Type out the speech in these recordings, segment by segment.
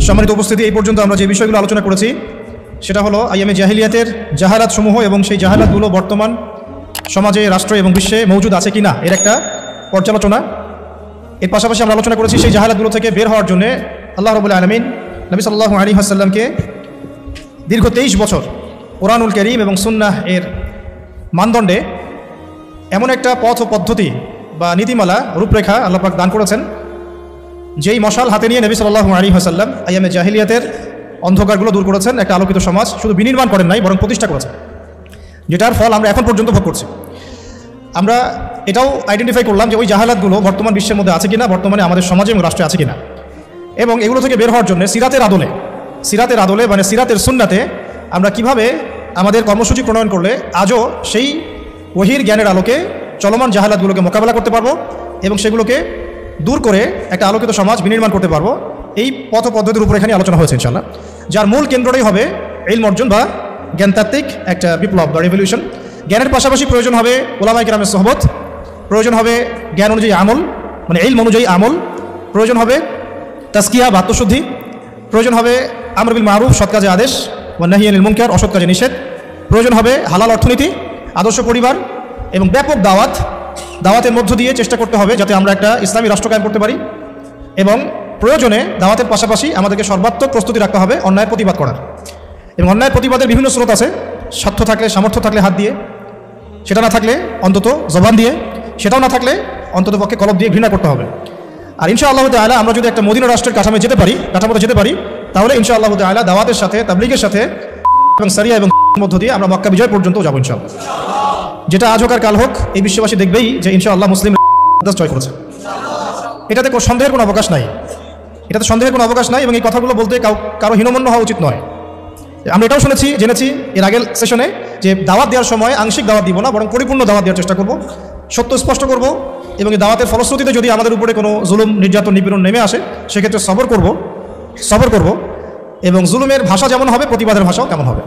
সম্মানিত উপস্থিতি, এই পর্যন্ত আমরা যে বিষয়গুলো আলোচনা করেছি সেটা হলো আইয়ামে জাহিলিয়াতের জাহালাত সমূহ এবং সেই জাহালাতগুলো বর্তমান সমাজে, রাষ্ট্রে এবং বিশ্বে মৌজুদ আছে কি না এর একটা পর্যালোচনা। এর পাশাপাশি আমরা আলোচনা করেছি সেই জাহালাতগুলো থেকে বের হওয়ার জন্য আল্লাহ রাব্বুল আলামিন নবী সাল্লাল্লাহু আলাইহি ওয়াসাল্লামকে দীর্ঘ 23 বছর কোরআনুল কারীম এবং সুন্নাহ এর মানদণ্ডে এমন একটা পথ ও পদ্ধতি বা নীতিমালা রূপরেখা আল্লাহ পাক দান করেছেন, যেই মশাল হাতে নিয়ে নবী সাল্লাল্লাহু আলাইহি ওয়াসাল্লাম আইয়ামে জাহিলিয়াতের অন্ধকারগুলো দূর করেছেন, একটা আলোকিত সমাজ শুধু বিনির্মাণ করেন নাই, বরং প্রতিষ্ঠা করেছেন, যেটার ফল আমরা এখন পর্যন্ত ভোগ করছি। আমরা এটাও আইডেন্টিফাই করলাম যে ওই জাহালাতগুলো বর্তমান বিশ্বের মধ্যে আছে কিনা, বর্তমানে আমাদের সমাজে এবং রাষ্ট্রে আছে কিনা, এবং এগুলো থেকে বের হওয়ার জন্য সিরাতের আদলে মানে সিরাতের সুন্নাতে আমরা কিভাবে আমাদের কর্মসূচি প্রণয়ন করলে আজও সেই ওহির জ্ঞানের আলোকে চলমান জাহালাতগুলোকে মোকাবেলা করতে পারবো এবং সেগুলোকে দূর করে একটা আলোকিত সমাজ বিনির্মাণ করতে পারবো, এই পথ পদ্ধতির উপর এখানে আলোচনা হয়েছে ইনশাআল্লাহ। যার মূল কেন্দ্রটাই হবে ইলম অর্জন বা জ্ঞানতাত্ত্বিক একটা বিপ্লব বা রেভলিউশন। জ্ঞানের পাশাপাশি প্রয়োজন হবে উলামায়ে কেরামের সোহবত, প্রয়োজন হবে জ্ঞান অনুযায়ী আমল মানে ইলম অনুযায়ী আমল, প্রয়োজন হবে তাজকিয়া বা আত্মশুদ্ধি, প্রয়োজন হবে আমর বিল মারুফ সৎ কাজে আদেশ ওয়া নাহি আনিল মুনকার অসৎ কাজে নিষেধ, প্রয়োজন হবে হালাল অর্থনীতি, আদর্শ পরিবার এবং ব্যাপক দাওয়াতের মধ্য দিয়ে চেষ্টা করতে হবে যাতে আমরা একটা ইসলামী রাষ্ট্র কায়েম করতে পারি, এবং প্রয়োজনে দাওয়াতের পাশাপাশি আমাদেরকে সর্বাত্মক প্রস্তুতি রাখতে হবে অন্যায়ের প্রতিবাদ করার। এবং অন্যায়ের প্রতিবাদের বিভিন্ন স্রোত আছে, স্বার্থ থাকলে সামর্থ্য থাকলে হাত দিয়ে, সেটা না থাকলে অন্তত জবান দিয়ে, সেটাও না থাকলে অন্তত পক্ষে কলব দিয়ে ঘৃণা করতে হবে। আর ইনশাআল্লাহ তাআলা আমরা যদি একটা মদিনা রাষ্ট্রের কাঠামোতে যেতে পারি তাহলে ইনশাআল্লাহ তাআলা দাওয়াতের সাথে, তাবলীগের সাথে এবং সারিয়া এবং মধ্য দিয়ে আমরা মক্কা বিজয় পর্যন্ত যাবো ইনশাআল্লাহ। যেটা আজ হোক আর কাল হোক এই বিশ্ববাসী দেখবেই যে ইনশাআল্লাহ মুসলিম জয় করেছে। এটাতে সন্দেহের কোনো অবকাশ নাই, এবং এই কথাগুলো বলতে কারো হীনমন্য হওয়া উচিত নয়। আমরা এটাও জেনেছি এর আগের সেশনে যে দাওয়াত দেওয়ার সময় আংশিক দাওয়াত দিব না, বরং পরিপূর্ণ দাওয়াত দেওয়ার চেষ্টা করব, সত্য স্পষ্ট করব, এবং এই দাওয়াতের ফলশ্রুতিতে যদি আমাদের উপরে কোনো জুলুম, নির্যাতন, নিপীড়ন নেমে আসে সেক্ষেত্রে সবর করব, এবং জুলুমের ভাষা যেমন হবে প্রতিবাদের ভাষাও তেমন হবে।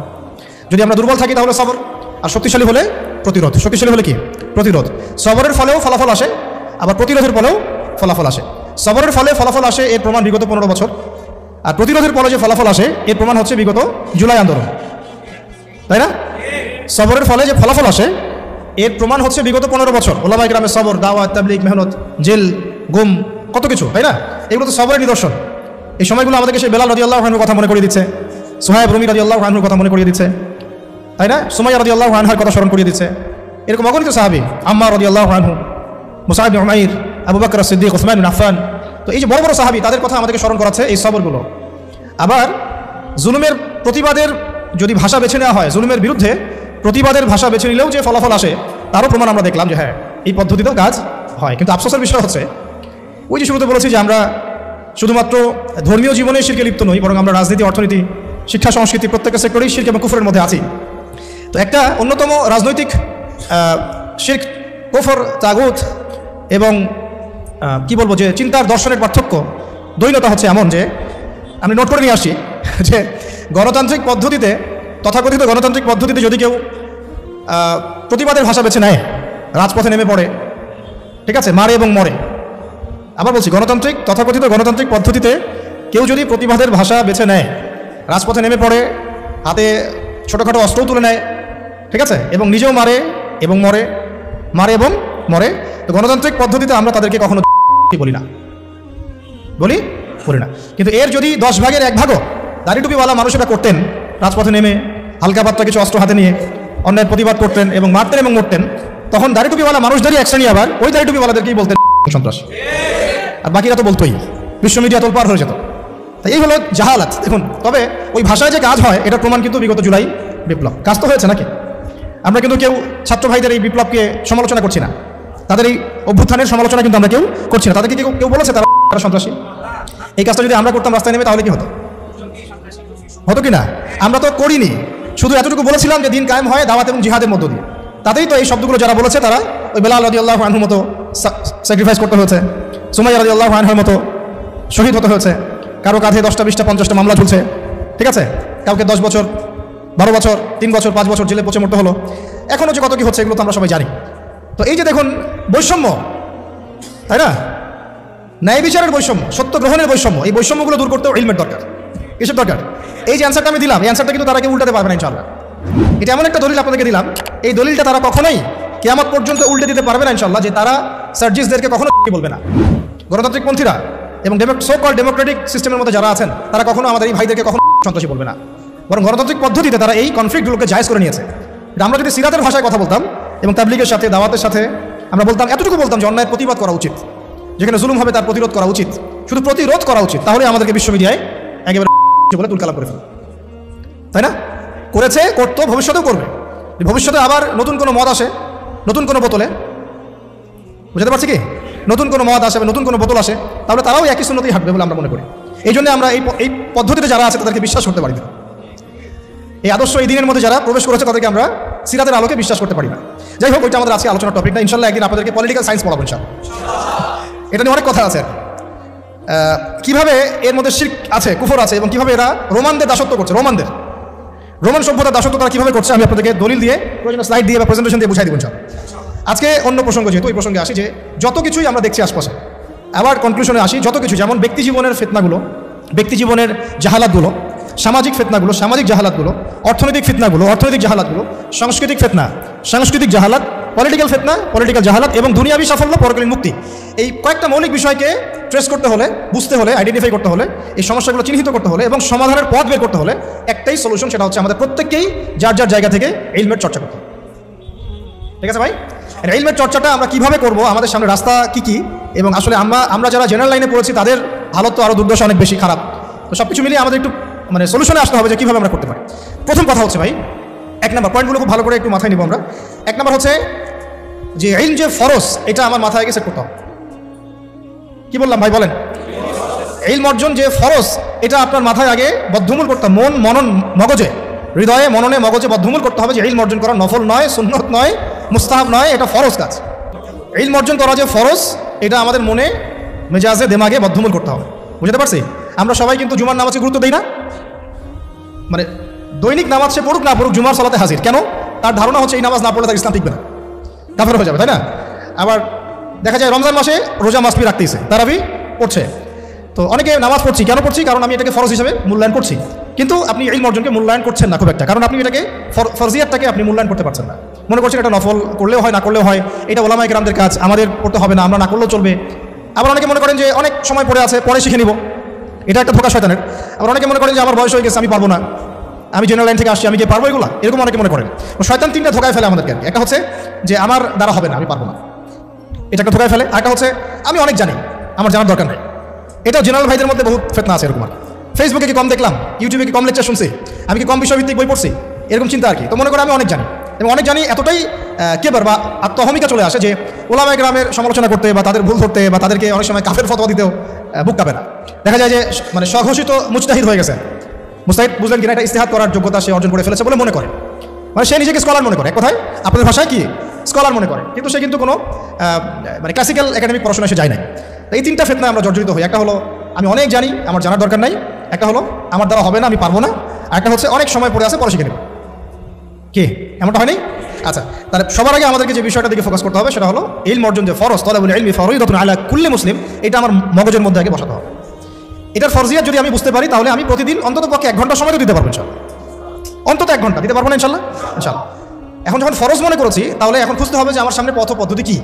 যদি আমরা দুর্বল থাকি তাহলে সবর, আর শক্তিশালী হলে প্রতিরোধ। শক্তিশালী হলে কি? প্রতিরোধ। সবরের ফলেও ফলাফল আসে, আবার প্রতিরোধের ফলেও ফলাফল আসে। সবরের ফলে ফলাফল আসে এর প্রমাণ বিগত 15 বছর, আর প্রতিরোধের ফলে যে ফলাফল আসে এর প্রমাণ হচ্ছে বিগত জুলাই আন্দোলন, তাই না? সবরের ফলে যে ফলাফল আসে এর প্রমাণ হচ্ছে বিগত 15 বছর উলামায়ে কেরামের সবর, দাওয়াত, তাবলীগ, মেহনত, জেল, গুম, কত কিছু, তাই না? এগুলো তো সবরের নিদর্শন। এই সময়গুলো আমাদেরকে সেই বেলাল রাদিয়াল্লাহু আনহুর কথা মনে করিয়ে দিচ্ছে, সুহাইব রুমি রাদিয়াল্লাহু আনহুর কথা মনে করিয়ে দিচ্ছে, তাই না? সুমাইয়া রাদিয়াল্লাহু আনহার কথা স্মরণ করিয়ে দিচ্ছে। এরকম অগণিত সাহাবী, আম্মার রাদিয়াল্লাহু আনহু, মুসআব ইবনে উমাইর, আবু বকর সিদ্দিক, উসমান বিন আফফান, তো এই যে বড় বড় সাহাবী তাদের কথা আমাদেরকে স্মরণ করাচ্ছে এই সবরগুলো। আবার জুলুমের প্রতিবাদের যদি ভাষা বেছে নেওয়া হয়, জুলুমের বিরুদ্ধে প্রতিবাদের ভাষা বেছে নিলেও যে ফলাফল আসে তারও প্রমাণ আমরা দেখলাম যে হ্যাঁ এই পদ্ধতিতেও কাজ হয়। কিন্তু আফসোসের বিষয় হচ্ছে ওই যে শুরুতে বলেছি যে আমরা শুধুমাত্র ধর্মীয় জীবনে শিরকে লিপ্ত নই, বরং আমরা রাজনীতি, অর্থনীতি, শিক্ষা, সংস্কৃতি প্রত্যেকটা সেক্টরেই শিরক এবং কুফরের মধ্যে আছি। তো একটা অন্যতম রাজনৈতিক শিরক, কুফর, তাগুত এবং কি বলবো যে চিন্তার দর্শনের পার্থক্য, দ্বৈনতা হচ্ছে এমন যে আমি নোট করে নিয়ে আসি যে গণতান্ত্রিক পদ্ধতিতে, তথাকথিত গণতান্ত্রিক পদ্ধতিতে যদি কেউ প্রতিবাদের ভাষা বেছে নেয়, রাজপথে নেমে পড়ে, ঠিক আছে, মারে এবং মরে। আবার বলছি, তথাকথিত গণতান্ত্রিক পদ্ধতিতে কেউ যদি প্রতিবাদের ভাষা বেছে নেয়, রাজপথে নেমে পড়ে, হাতে ছোটোখাটো অস্ত্রও তুলে নেয়, ঠিক আছে, এবং নিজেও মারে এবং মরে, তো গণতান্ত্রিক পদ্ধতিতে আমরা তাদেরকে কখনো বলি না। কিন্তু এর যদি 10 ভাগের 1 ভাগও দাড়ি টুপিওয়ালা মানুষেরা করতেন, রাজপথে নেমে হালকা পাতলা কিছু অস্ত্র হাতে নিয়ে অন্যায়ের প্রতিবাদ করতেন এবং মারতেন এবং মরতেন, তখন দাড়ি টুপিওয়ালা মানুষদেরই এক শ্রেণী আবার ওই দাড়ি টুপিওয়ালাদেরকেই বলতেন সন্ত্রাস, আর বাকিরা তো বলতোই, বিশ্ব মিডিয়া তোলপাড় হয়ে যেত। তাই এই হলো জাহালাত। দেখুন, তবে ওই ভাষায় যে কাজ হয় এটার প্রমাণ কিন্তু বিগত জুলাই বিপ্লব। কাজ তো হয়েছে নাকি? আমরা কিন্তু কেউ ছাত্র ভাইদের এই বিপ্লবকে সমালোচনা করছি না, তাদের এই অভ্যুত্থানের সমালোচনা কিন্তু আমরা কেউ করছি না। তাদেরকে কেউ বলেছে তারা সন্ত্রাসী? এই কাজটা যদি আমরা করতাম রাস্তায় নেমে তাহলে কি হতো কি না? আমরা তো করিনি, শুধু এতটুকু বলেছিলাম যে দিন কায়েম হয় দাওয়াত এবং জিহাদের মধ্য দিয়ে। তাতেই তো এই শব্দগুলো যারা বলেছে তারা ওই বেলাল রাদিয়াল্লাহু আনহুর মতো স্যাক্রিফাইস করতে হয়েছে, সুমাইয়া রাদিয়াল্লাহু আনহার মতো শহীদ হতে হয়েছে, কারো কাঁধে 10টা 20টা 50টা মামলা ঝুলছে, ঠিক আছে, কাউকে 10 বছর 12 বছর 3 বছর 5 বছর জেলে পচে মরতে হলো। এখনও যে কত কি হচ্ছে এগুলো তো আমরা সবাই জানি। তো এই যে দেখুন বৈষম্য, তাই না, ন্যায় বিচারের বৈষম্য, সত্য গ্রহণের বৈষম্য, এই বৈষম্যগুলো দূর করতেও ইলমের দরকার। কিসের দরকার? এই যে অ্যান্সারটা আমি দিলাম, এই অ্যান্সারটা কিন্তু তারা কেউ উল্টাতে পারবে না ইনশাআল্লাহ। এটা এমন একটা দলিল আপনাদেরকে দিলাম, এই দলিলটা তারা কখনোই কিয়ামত পর্যন্ত উল্টে দিতে পারবে না ইনশাআল্লাহ, যে তারা সার্জিসদেরকে কখনো বলবে না। গণতান্ত্রিক পন্থীরা এবং সো কল ডেমোক্রেটিক সিস্টেমের মধ্যে যারা আছেন তারা কখনো আমাদের এই ভাইদেরকে কখনো সন্ত্রাসী বলবে না, বরং গণতান্ত্রিক পদ্ধতিতে তারা এই কনফ্লিক্টগুলোকে জায়েজ করে নিয়েছে। আমরা যদি সিরাতের ভাষায় কথা বলতাম এবং তাবলীগের সাথে, দাওয়াতের সাথে আমরা বলতাম, এতটুকু বলতাম যে অন্যায়ের প্রতিবাদ করা উচিত, যেখানে জুলুম হবে তার প্রতিরোধ করা উচিত, শুধু প্রতিরোধ করা উচিত, তাহলে আমাদেরকে বিশ্ব মিডিয়ায় একেবারে বলে তুলকালাম করে ফেলবে, তাই না? করেছে, করতো, ভবিষ্যতেও করবে। ভবিষ্যতে আবার নতুন কোনো মদ আসে, নতুন কোনো বোতলে, বুঝতে পারছি কি, নতুন কোনো মদ আসে, নতুন কোনো বোতল আসে, তাহলে তারাও একই সুন্নতেই হাঁটবে বলে আমরা মনে করি। এই জন্য আমরা এই পদ্ধতিতে যারা আছে তাদেরকে বিশ্বাস করতে পারি না। এই আদর্শ এই দিনের মধ্যে যারা প্রবেশ করেছে তাদেরকে আমরা সিরাতের আলোকে বিশ্বাস করতে পারি না। যাই হোক, ওইটা আমাদের আজকে আলোচনার টপিক না। ইনশাল্লাহ একদিন আপনাদেরকে পলিটিক্যাল সায়েন্স পড়াবো ইনশাল্লাহ। এটা নিয়ে অনেক কথা আছে, কিভাবে এর মধ্যে শিরক আছে, কুফর আছে, এবং কিভাবে এরা রোমানদের দাসত্ব করছে, রোমান সভ্যতার দাসত্ব তারা কিভাবে করছে, আমি আপনাদেরকে দলিল দিয়ে, প্রয়োজনীয় স্লাইড দিয়ে বা প্রেজেন্টেশন দিয়ে বুঝাই দিব ইনশাল্লাহ। আজকে অন্য প্রসঙ্গ, যেহেতু এই প্রসঙ্গে আসি, যে যত কিছুই আমরা দেখছি আশপাশে, আবার কনক্লুশনে আসি, যত কিছু, যেমন ব্যক্তি জীবনের ফিতনাগুলো, ব্যক্তি জীবনের জাহালাতগুলো, সামাজিক ফিতনাগুলো, সামাজিক জাহালাতগুলো, অর্থনৈতিক ফিতনাগুলো, অর্থনৈতিক জাহালাতগুলো, সাংস্কৃতিক ফিতনা, সাংস্কৃতিক জাহালাত, পলিটিক্যাল ফিতনা, পলিটিক্যাল জাহালাত, এবং দুনিয়াবী সাফল্য, পরকালীন মুক্তি, এই কয়েকটা মৌলিক বিষয়কে ট্রেস করতে হলে, বুঝতে হলে, আইডেন্টিফাই করতে হলে, এই সমস্যাগুলো চিহ্নিত করতে হলে এবং সমাধানের পথ বের করতে হলে একটাই সলিউশন, সেটা হচ্ছে আমাদের প্রত্যেককেই যার যার জায়গা থেকে ইলমের চর্চা করতে হবে। ঠিক আছে ভাই? ইলমের চর্চাটা আমরা কিভাবে করব, আমাদের সামনে রাস্তা কি কি, এবং আসলে আমরা যারা জেনারেল লাইনে পড়েছি তাদের হালত তো আরও দুর্দশা অনেক বেশি খারাপ। তো সব কিছু মিলিয়ে আমাদের একটু সলিউশনে আসতে হবে যে কীভাবে আমরা করতে পারি। প্রথম কথা হচ্ছে ভাই, এক নম্বর পয়েন্টগুলো খুব ভালো করে একটু মাথায় নিব আমরা। এক নম্বর হচ্ছে যে ইলম যে ফরজ, এটা আমার মাথায় আগে সেট করতে হবে। কি বললাম ভাই, বলেন? ইলম অর্জন যে ফরজ, এটা আপনার মাথায় আগে বদ্ধমূল করতে হবে, মগজে, হৃদয়ে, মননে, মগজে বদ্ধমূল করতে হবে যে ইলম অর্জন করা নফল নয়, সুন্নত নয়, মুস্তাহাব নয়, এটা ফরজ কাজ। ইলম অর্জন করা যে ফরজ, এটা আমাদের মনে, মেজাজে, দেমাগে বদ্ধমূল করতে হবে। বুঝতে পারছি? আমরা সবাই কিন্তু জুমার নামাজকে গুরুত্ব দিই না, দৈনিক নামাজ সে পড়ুক না পড়ুক, জুমার সালাতে হাজির। কেন? তার ধারণা হচ্ছে এই নামাজ না পড়লে তার ইসলাম টিকবে না, কাফের হয়ে যাবে, তাই না? আবার দেখা যায় রমজান মাসে রোজা মাসপি রাখতেইছে, তারাবি পড়ছে। তো অনেকে নামাজ পড়ছি, কেন পড়ছি? কারণ আমি এটাকে ফরজ হিসেবে মূল্যায়ন করছি। কিন্তু আপনি ইলম অর্জনকে মূল্যায়ন করছেন না খুব একটা, কারণ আপনি এটাকে ফরজিয়াতটাকে আপনি মূল্যায়ন করতে পারছেন না। মনে করছেন এটা নফল, করলেও হয় না করলেও হয়, এটা ওলামায়ে কেরামদের কাজ, আমাদের করতে হবে না, আমরা না করলেও চলবে। আবার অনেকে মনে করেন যে অনেক সময় পড়ে আছে, পরে শিখে নিব, এটা একটা ধোঁকা শয়তানের। আবার অনেকে মনে করেন যে আমার বয়স হয়ে গেছে, আমি পারবো না, আমি জেনারেল লাইন থেকে আসছি, আমি কি পারবো এগুলো, এরকম অনেকে মনে করেন। শয়তান তিনটা ধোকায় ফেলে আমাদেরকে। একটা হচ্ছে যে আমার দ্বারা হবে না, আমি পারবো না, এটা একটা ধোকায় ফেলে। আরেকটা হচ্ছে আমি অনেক জানি, আমার জানার দরকার নেই। এটাও জেনারেল ভাইদের মধ্যে বহুত ফেতনা আছে এরকম। ফেসবুকে কি কম দেখলাম, ইউটিউবে কি কম লেকচার শুনছি, আমি কি কম বিষয়ভিত্তিক বই পড়ছি, এরকম চিন্তা আর কি। তো মনে করে আমি অনেক জানি, এবং অনেক জানি এতটাই কেবার বা আত্মহমিকা চলে আসে যে ওলামায়ে কেরামের সমালোচনা করতে বা তাদের ভুল ধরতে বা তাদেরকে অনেক সময় কাফের ফতোয়া দিতেও বুক কাঁপে না। দেখা যায় যে স্বঘোষিত মুজতাহিদ হয়ে গেছে। মুজতাহিদ বুঝলেন কিনা, এটা ইস্তেহাদ করার যোগ্যতা সে অর্জন করে ফেলেছে বলে মনে করে, সে নিজেকে স্কলার মনে করে। এক কথায় আপনাদের ভাষায় কি স্কলার মনে করে, কিন্তু সে কিন্তু কোনো ক্লাসিক্যাল একাডেমিক পড়াশোনা সে যায় নাই। এই তিনটা ফিতনা আমরা জর্জরিত হই। একটা হলো আমি অনেক জানি, আমার জানার দরকার নাই। একটা হলো আমার দ্বারা হবে না, আমি পারবো না। আর একটা হচ্ছে অনেক সময় পড়ে আছে, পরে শিখে নেব। কি এমনটা হয়নি? আচ্ছা, তাহলে সবার আগে আমাদেরকে যে বিষয়টা দিকে ফোকাস করতে হবে সেটা হলো ইলম অর্জন যে ফরজ, তালাবুল ইলমি ফরীদাতুন আলা কুল্লি মুসলিম, এটা আমার মগজের মধ্যে আগে বসাতে হবে। এটার ফরজিয়াত যদি আমি বুঝতে পারি, তাহলে আমি প্রতিদিন অন্তত পক্ষে 1 ঘন্টা সময় তো দিতে পারবো ইনশাআল্লাহ। অন্তত 1 ঘন্টা দিতে পারবো না ইনশাআল্লাহ? ইনশাআল্লাহ। এখন যখন ফরজ মনে করেছি, তাহলে এখন খুঁজতে হবে যে আমার সামনে পথ পদ্ধতি কি।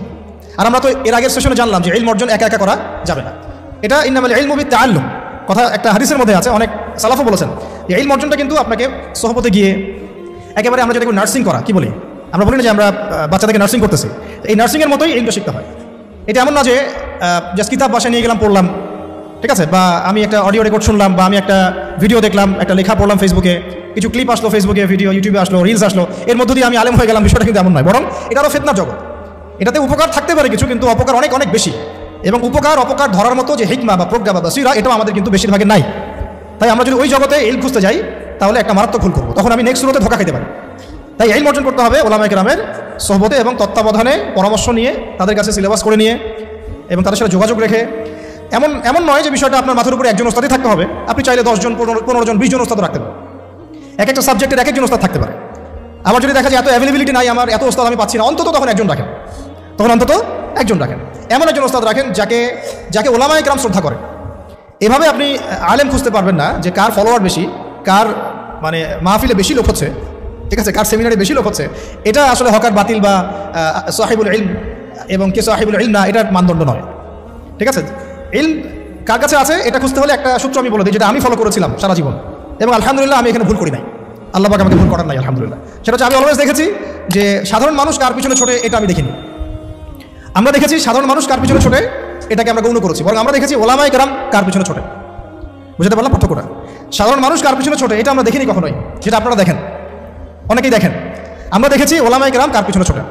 আর আমরা তো এর আগের সেশনে জানলাম যে ইলম অর্জন একা একা করা যাবে না। এটা ইন্নামাল ইলমু বিত্তাআল্লুম কথা একটা হাদিসের মধ্যে আছে, অনেক সালাফও বলেছেন যে ইলম অর্জনটা কিন্তু আপনাকে সোহবতে গিয়ে, একেবারে আমরা যেটা নার্সিং করা কি বলি, আমরা বলি না যে আমরা বাচ্চাদেরকে নার্সিং করতেছি, এই নার্সিংয়ের মতোই ইলমটা শিখতে হয়। এটা এমন না যে জাস্ট কিতাব বাসায় নিয়ে গেলাম, পড়লাম, ঠিক আছে, বা আমি একটা অডিও রেকর্ড শুনলাম, বা আমি একটা ভিডিও দেখলাম, একটা লেখা পড়লাম ফেসবুকে, কিছু ক্লিপ আসলো ফেসবুকে, ভিডিও ইউটিউবে আসলো, রিলস আসলো, এর মধ্য দিয়ে আমি আলেম হয়ে গেলাম। বিষয়টা কিন্তু এমন নয়, বরং এটা আরও ফিতনার জগৎ। এটাতে উপকার থাকতে পারে কিছু, কিন্তু অপকার অনেক অনেক বেশি। এবং উপকার অপকার ধরার মতো যে হিকমা বা প্রজ্ঞা বা বাসীরা, এটাও আমাদের কিন্তু বেশিরভাগের নাই। তাই আমরা যদি ওই জগতে ইলম খুঁজতে যাই, তাহলে একটা মারাত্মক ভুল করবো, তখন আমি নেক্সট সুরতে ধোকা খেতে পারি। তাই ইলম অর্জন করতে হবে ওলামায়ে কেরামের সোহবতে এবং তত্ত্বাবধানে, পরামর্শ নিয়ে, তাদের কাছে সিলেবাস করে নিয়ে এবং তাদের সাথে যোগাযোগ রেখে। এমন নয় যে বিষয়টা আপনার মাথার উপরে একজন ওস্তাদই থাকতে হবে। আপনি চাইলে 10 জন, 15 জন, 20 জন ওস্তাদ রাখতে পারেন। এক একটা সাবজেক্টের এক একজন ওস্তাদ থাকতে পারে। আবার যদি দেখা যায় এত অ্যাভেলেবিলিটি নাই, আমার এত ওস্তাদ আমি পাচ্ছি না, অন্তত তখন একজন রাখেন। এমন একজন ওস্তাদ রাখেন যাকে ওলামায়ে কেরাম শ্রদ্ধা করে, এভাবে আপনি আলেম খুঁজতে পারবেন না যে কার ফলোয়ার বেশি, কার মানে মাহফিলে বেশি লোক হচ্ছে, ঠিক আছে, কার সেমিনারে বেশি লোক হচ্ছে। এটা আসলে হকার বাতিল বা সাহিবুল ইলম এবং কে সাহিবুল ইলম না, এটার মানদণ্ড নয়, ঠিক আছে। ইলম কার কাছে আছে এটা খুঁজতে হলে একটা সূত্র আমি বলে দিই, যেটা আমি ফলো করেছিলাম সারা জীবন, এবং আলহামদুলিল্লাহ আমি এখানে ভুল করি নাই, আল্লাহ পাক আমাকে ভুল করার নাই আলহামদুলিল্লাহ। সেটা হচ্ছে আমি অলওয়েজ দেখেছি যে সাধারণ মানুষ কার পিছনে ছোটে এটা আমি দেখিনি। আমরা দেখেছি সাধারণ মানুষ কার পিছনে ছোটে এটাকে আমরা গৌণ করেছি, বরং আমরা দেখেছি ওলামায়ে কেরাম কার পিছনে ছোটে। বুঝতে পারলাম পার্থক্যটা? সাধারণ মানুষ কার পিছনে ছোটে এটা আমরা দেখিনি কখনোই, যেটা আপনারা দেখেন, অনেকেই দেখেন। আমরা দেখেছি ওলামায়ে কেরাম কার পিছনে ছোটে।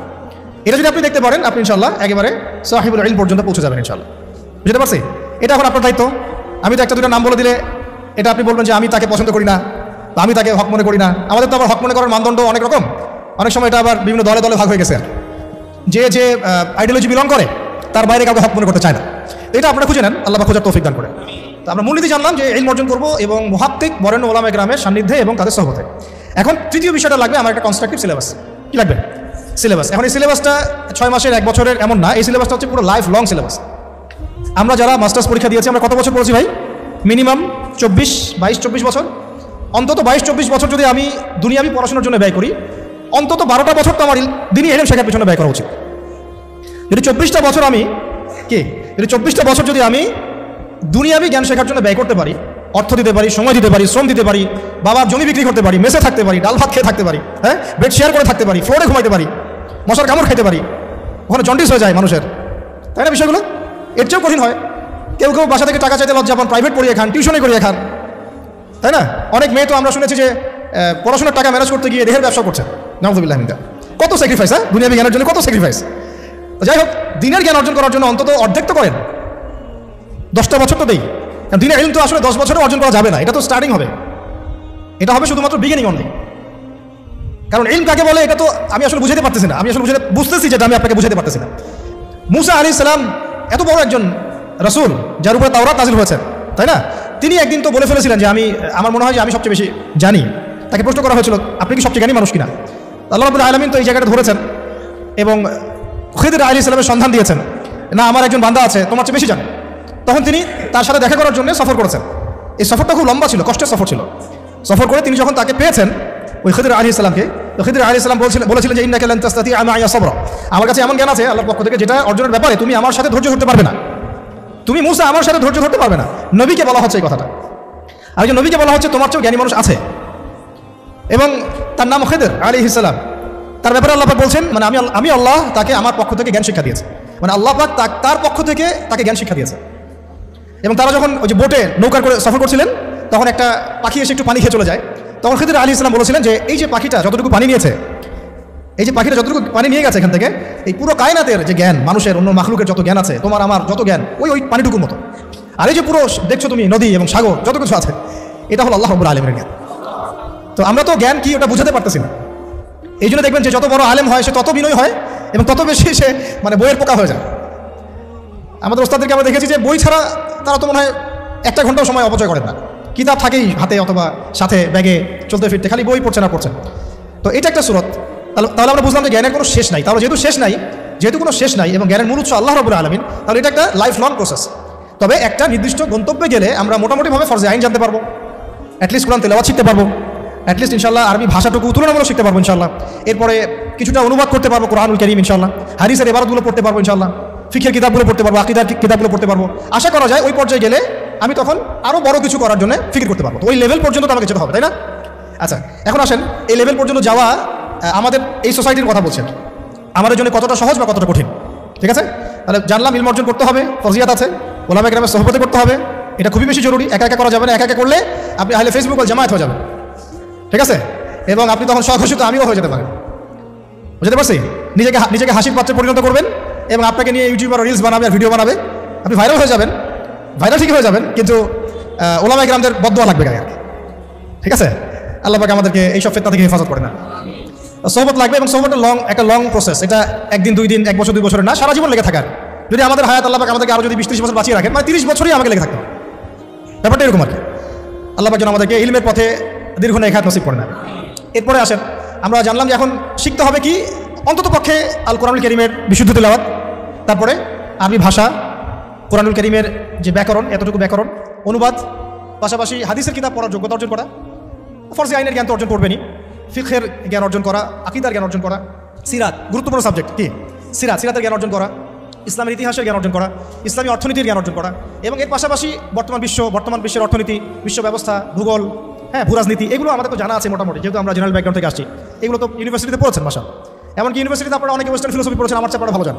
এটা যদি আপনি দেখতে পারেন, আপনি ইনশাআল্লাহ একেবারে সাহিবুল ইলম পর্যন্ত পৌঁছে যাবেন ইনশাআল্লাহ। বুঝতে পারছি? এটা এখন আপনার দায়িত্ব। আমি তো একটা দুটো নাম বলে দিলে এটা আপনি বলবেন যে আমি তাকে পছন্দ করি না বা আমি তাকে হক মনে করি না। আমাদের তো আবার হক মনে করার মানদণ্ড অনেক রকম, অনেক সময় এটা আবার বিভিন্ন দলে দলে ভাগ হয়ে গেছে। যে যে আইডিওলজি বিলং করে তার বাইরে কাউকে হক মনে করতে চায় না। তো এটা আপনারা খুঁজে নেন, আল্লাহ খোঁজার তৌফিক দান করে। তো আমরা মূলনীতি জানলাম যে ইলম অর্জন করবো এবং মুহাক্কিক বরেণ্য ওলামায়ে কেরামের সান্নিধ্যে এবং তাদের সহবতে। এখন তৃতীয় বিষয়টা লাগবে আমার একটা কনস্ট্রাকটিভ সিলেবাস। কি লাগবে? সিলেবাস। এখন এই সিলেবাসটা 6 মাসের 1 বছরের এমন না, এই সিলেবাসটা হচ্ছে পুরো লাইফ লং সিলেবাস। আমরা যারা মাস্টার্স পরীক্ষা দিয়েছি আমরা কত বছর পড়েছি ভাই? মিনিমাম 22-24 বছর। অন্তত 22-24 বছর যদি আমি দুনিয়াবি পড়াশোনার জন্য ব্যয় করি, অন্তত 12টা বছর তো আমার দিনই ইলম শেখার পিছনে ব্যয় করা উচিত। যদি 24টা বছর আমি যদি 24টা বছর যদি আমি দুনিয়াবি জ্ঞান শেখার জন্য ব্যয় করতে পারি, অর্থ দিতে পারি, সময় দিতে পারি, শ্রম দিতে পারি, বাবার জমি বিক্রি করতে পারি, মেসে থাকতে পারি, ডাল ভাত খেয়ে থাকতে পারি, হ্যাঁ, বেড শেয়ার করে থাকতে পারি, ফ্লোরে ঘুমাইতে পারি, মশার কামড় খেতে পারি, ওখানে জন্ডিস হয়ে যায় মানুষের, তাই না? বিষয়গুলো এর চেয়েও কঠিন হয়। কেউ কেউ বাসা থেকে টাকা চাইতে লজ্জা পান, প্রাইভেট পড়িয়ে খান, টিউশনে করিয়ে খান, তাই না? অনেক মেয়ে তো আমরা শুনেছি যে পড়াশোনার টাকা ম্যানেজ করতে গিয়ে দেহের ব্যবসা করছে। নাউযুবিল্লাহ মিন যালিক। কত স্যাক্রিফাইস, হ্যাঁ, দুনিয়াবি জ্ঞানের জন্য কত স্যাক্রিফাইস। যাই হোক, দিনের জ্ঞান অর্জন করার জন্য অন্তত অর্ধেক তো করেন, 10টা বছর তো দেই। কারণ দিনের ইলম তো আসলে 10 বছরে অর্জন করা যাবে না, এটা তো স্টার্টিং হবে, এটা হবে শুধুমাত্র বিগিনিং অনলি। কারণ ইলম কাকে বলে এটা তো আমি আসলে বুঝাতে পারতেছি না, আমি আসলে বুঝতেছি যেটা আমি আপনাকে বুঝাতে পারতেছি না। মুসা আলাইহিস সালাম এত বড় একজন রাসূল যার উপরে তাওরাত নাযিল হয়েছে, তাই না? তিনি একদিন তো বলে ফেলেছিলেন যে আমার মনে হয় যে আমি সবচেয়ে বেশি জানি। তাকে প্রশ্ন করা হয়েছিল আপনি কি সবচেয়ে জ্ঞানী মানুষ কিনা? আল্লাহ রাব্বুল আলামিন তো এই জায়গাটা ধরেছেন এবং খিদর আলাইহিস সালামের সন্ধান দিয়েছেন, না আমার একজন বান্দা আছে তোমার চেয়ে বেশি জানে। তখন তিনি তার সাথে দেখা করার জন্য সফর করেছেন। এই সফরটা খুব লম্বা ছিল, কষ্টের সফর ছিল। সফর করে তিনি যখন তাকে পেয়েছেন ওই খিদর আলাইহিস সালামকে, তো খিদর আলাইহিস সালাম বলেছিলেন যে ইন্নাকা লান তাসতাতিআ মা'ইয়া সাবরা, আমার কাছে এমন জ্ঞান আছে আল্লাহর পক্ষ থেকে যেটা অর্জনের ব্যাপারে তুমি আমার সাথে ধৈর্য ধরতে পারবে না। তুমি মুসা আমার সাথে ধৈর্য ধরতে পারবে না। নবীকে বলা হচ্ছে এই কথাটা। আর যে নবীকে বলা হচ্ছে তোমার চেয়েও জ্ঞানী মানুষ আছে, এবং তার নাম খিদর আলাইহিস সালাম। তার ব্যাপারে আল্লাহ পাক বলছেন মানে আমি আল্লাহ তাকে আমার পক্ষ থেকে জ্ঞান শিক্ষা দিয়েছে, মানে আল্লাহ পাক তার পক্ষ থেকে তাকে জ্ঞান শিক্ষা দিয়েছে। এবং তারা যখন ওই যে বোটে নৌকার করে সফর করছিলেন তখন একটা পাখি এসে একটু পানি খেয়ে চলে যায়। তখন খিদর আলাইহিস সালাম বলেছিলেন যে এই যে পাখিটা যতটুকু পানি নিয়েছে, এই যে পাখিটা যতটুকু পানি নিয়ে গেছে এখান থেকে, এই পুরো কায়নাতের যে জ্ঞান, মানুষের অন্য মাখলুকের যত জ্ঞান আছে, তোমার আমার যত জ্ঞান ওই পানিটুকুর মতো। আর এই যে পুরো দেখছো তুমি নদী এবং সাগর যত কিছু আছে, এটা হলো আল্লাহ রাব্বুল আলামিনের জ্ঞান। তো আমরা তো জ্ঞান কি ওটা বুঝাতে পারতেছি না। এই জন্য দেখবেন যে যত বড় আলেম হয় সে তত বিনয় হয় এবং তত বেশি সে মানে বইয়ের পোকা হয়ে যায়। আমাদের ওস্তাদদেরকে আমরা দেখেছি যে বই ছাড়া তারা তো মনে হয় 1 ঘন্টাও সময় অপচয় করেন না, কিতাব থাকেই হাতে অথবা সাথে ব্যাগে চলতে ফিরতে, খালি বই পড়ছেন আর পড়ছেন। তো এটা একটা সুরত। তাহলে আমরা বুঝলাম যে জ্ঞানের কোনো শেষ নাই। তাহলে যেহেতু কোনো শেষ নাই এবং জ্ঞানের মূল উৎস আল্লাহ রাব্বুল আলামিন, তাহলে এটা একটা লাইফ লং প্রসেস। তবে একটা নির্দিষ্ট গন্তব্যে গেলে আমরা মোটামুটিভাবে ফরজে আইন জানতে পারবো, অ্যাটলিস্ট কোরআন তেলাওয়াত শিখতে পারবো, অ্যাটলিস্ট ইনশাআল্লাহ আরবি ভাষাটুকু তুলনামূলক শিখতে পারবো ইনশাআল্লাহ। এরপরে কিছুটা অনুবাদ করতে পারবো কোরআনুল কারীম ইনশাআল্লাহ, হাদিসের ইবারতগুলো পড়তে পারবো ইনশাআল্লাহ, ফিকহের কিতাবগুলো পড়তে পারবো, আকীদার কিতাবগুলো পড়তে পারবো। আশা করা যায় ওই পর্যায়ে গেলে আমি তখন আরও বড় কিছু করার জন্য ফিকির করতে পারবো। তো ওই লেভেল পর্যন্ত তো আমাকে যেতে হবে, তাই না? আচ্ছা, এখন আসেন এই লেভেল পর্যন্ত যাওয়া আমাদের এই সোসাইটির কথা বলছেন, আমাদের জন্য কতটা সহজ বা কতটা কঠিন, ঠিক আছে? তাহলে জানলাম ইলম অর্জন করতে হবে, ফরজিয়াত আছে, ওলামায়ে কেরামের সোহবতে করতে হবে, এটা খুবই বেশি জরুরি। একা একা করা যাবে না, একা একা করলে আপনি আহলে ফেসবুক ওয়াল জামায়াত হয়ে যাবেন, ঠিক আছে? এবং আপনি তখন স্বঘোষিত আমিও হয়ে যেতে পারেন, বুঝতে পারছি? নিজেকে হাসির পাত্রে পরিণত করবেন এবং আপনাকে নিয়ে ইউটিউবার রিলস বানাবে আর ভিডিও বানাবে, আপনি ভাইরাল হয়ে যাবেন, ভাইরাল ঠিকই হয়ে যাবেন, কিন্তু ওলামায়ে কেরামদের বদদোয়া লাগবে গায়ে, ঠিক আছে? আল্লাহ পাক আমাদেরকে এইসব ফিতনা থেকে হেফাজত করে না। সোহবত লাগবে এবং সোহবতের একটা লং প্রসেস, এটা 1 দিন 2 দিন 1 বছর 2 বছরের না, সারা জীবন লেগে থাকার। যদি আমাদের হায়াত আল্লাহ পাক আমাদেরকে আরও যদি 20-30 বছর বাঁচিয়ে রাখেন, মানে 30 বছরই আমাকে লেগে থাকতে হবে, ব্যাপারটা এরকম আর কি। আল্লাহ পাক যেন আমাদেরকে ইলমের পথে দীর্ঘ নেখাত নসিব করে না। এরপরে আসেন, আমরা জানলাম যে এখন শিখতে হবে কি, অন্তত পক্ষে আল কোরআনুল কারীমের বিশুদ্ধ তেলাওয়াত, তারপরে আরবি ভাষা, কোরআনুল কারীমের যে ব্যাকরণ, এতটুকু ব্যাকরণ, অনুবাদ, পাশাপাশি হাদিসের কিতাব পড়ার যোগ্যতা অর্জন করা, ফরজি আইনের জ্ঞান তো অর্জন করবেনই, ফিকহের জ্ঞান অর্জন করা, আকীদার জ্ঞান অর্জন করা, সিরাত গুরুত্বপূর্ণ সাবজেক্ট কি সিরাতের জ্ঞান অর্জন করা, ইসলামের ইতিহাসের জ্ঞান অর্জন করা, ইসলামী অর্থনীতির জ্ঞান অর্জন করা, এবং এর পাশাপাশি বর্তমান বিশ্বের অর্থনীতি, বিশ্ব ব্যবস্থা, ভূগোল, ভূরাজনীতি, এগুলো আমাদের তো জানা আছে মোটামুটি, যেহেতু আমরা জেনারেল ব্যাকগ্রাউন্ড থেকে আসছি। এগুলো তো ইউনিভার্সিটিতে পড়েছেন মাসা, এমনকি ইউনিভার্সিটিতে আপনারা অনেকে ওয়েস্টার্ন ফিলোসফি পড়েছেন, আমার চেয়ে আপনারা ভালো জান।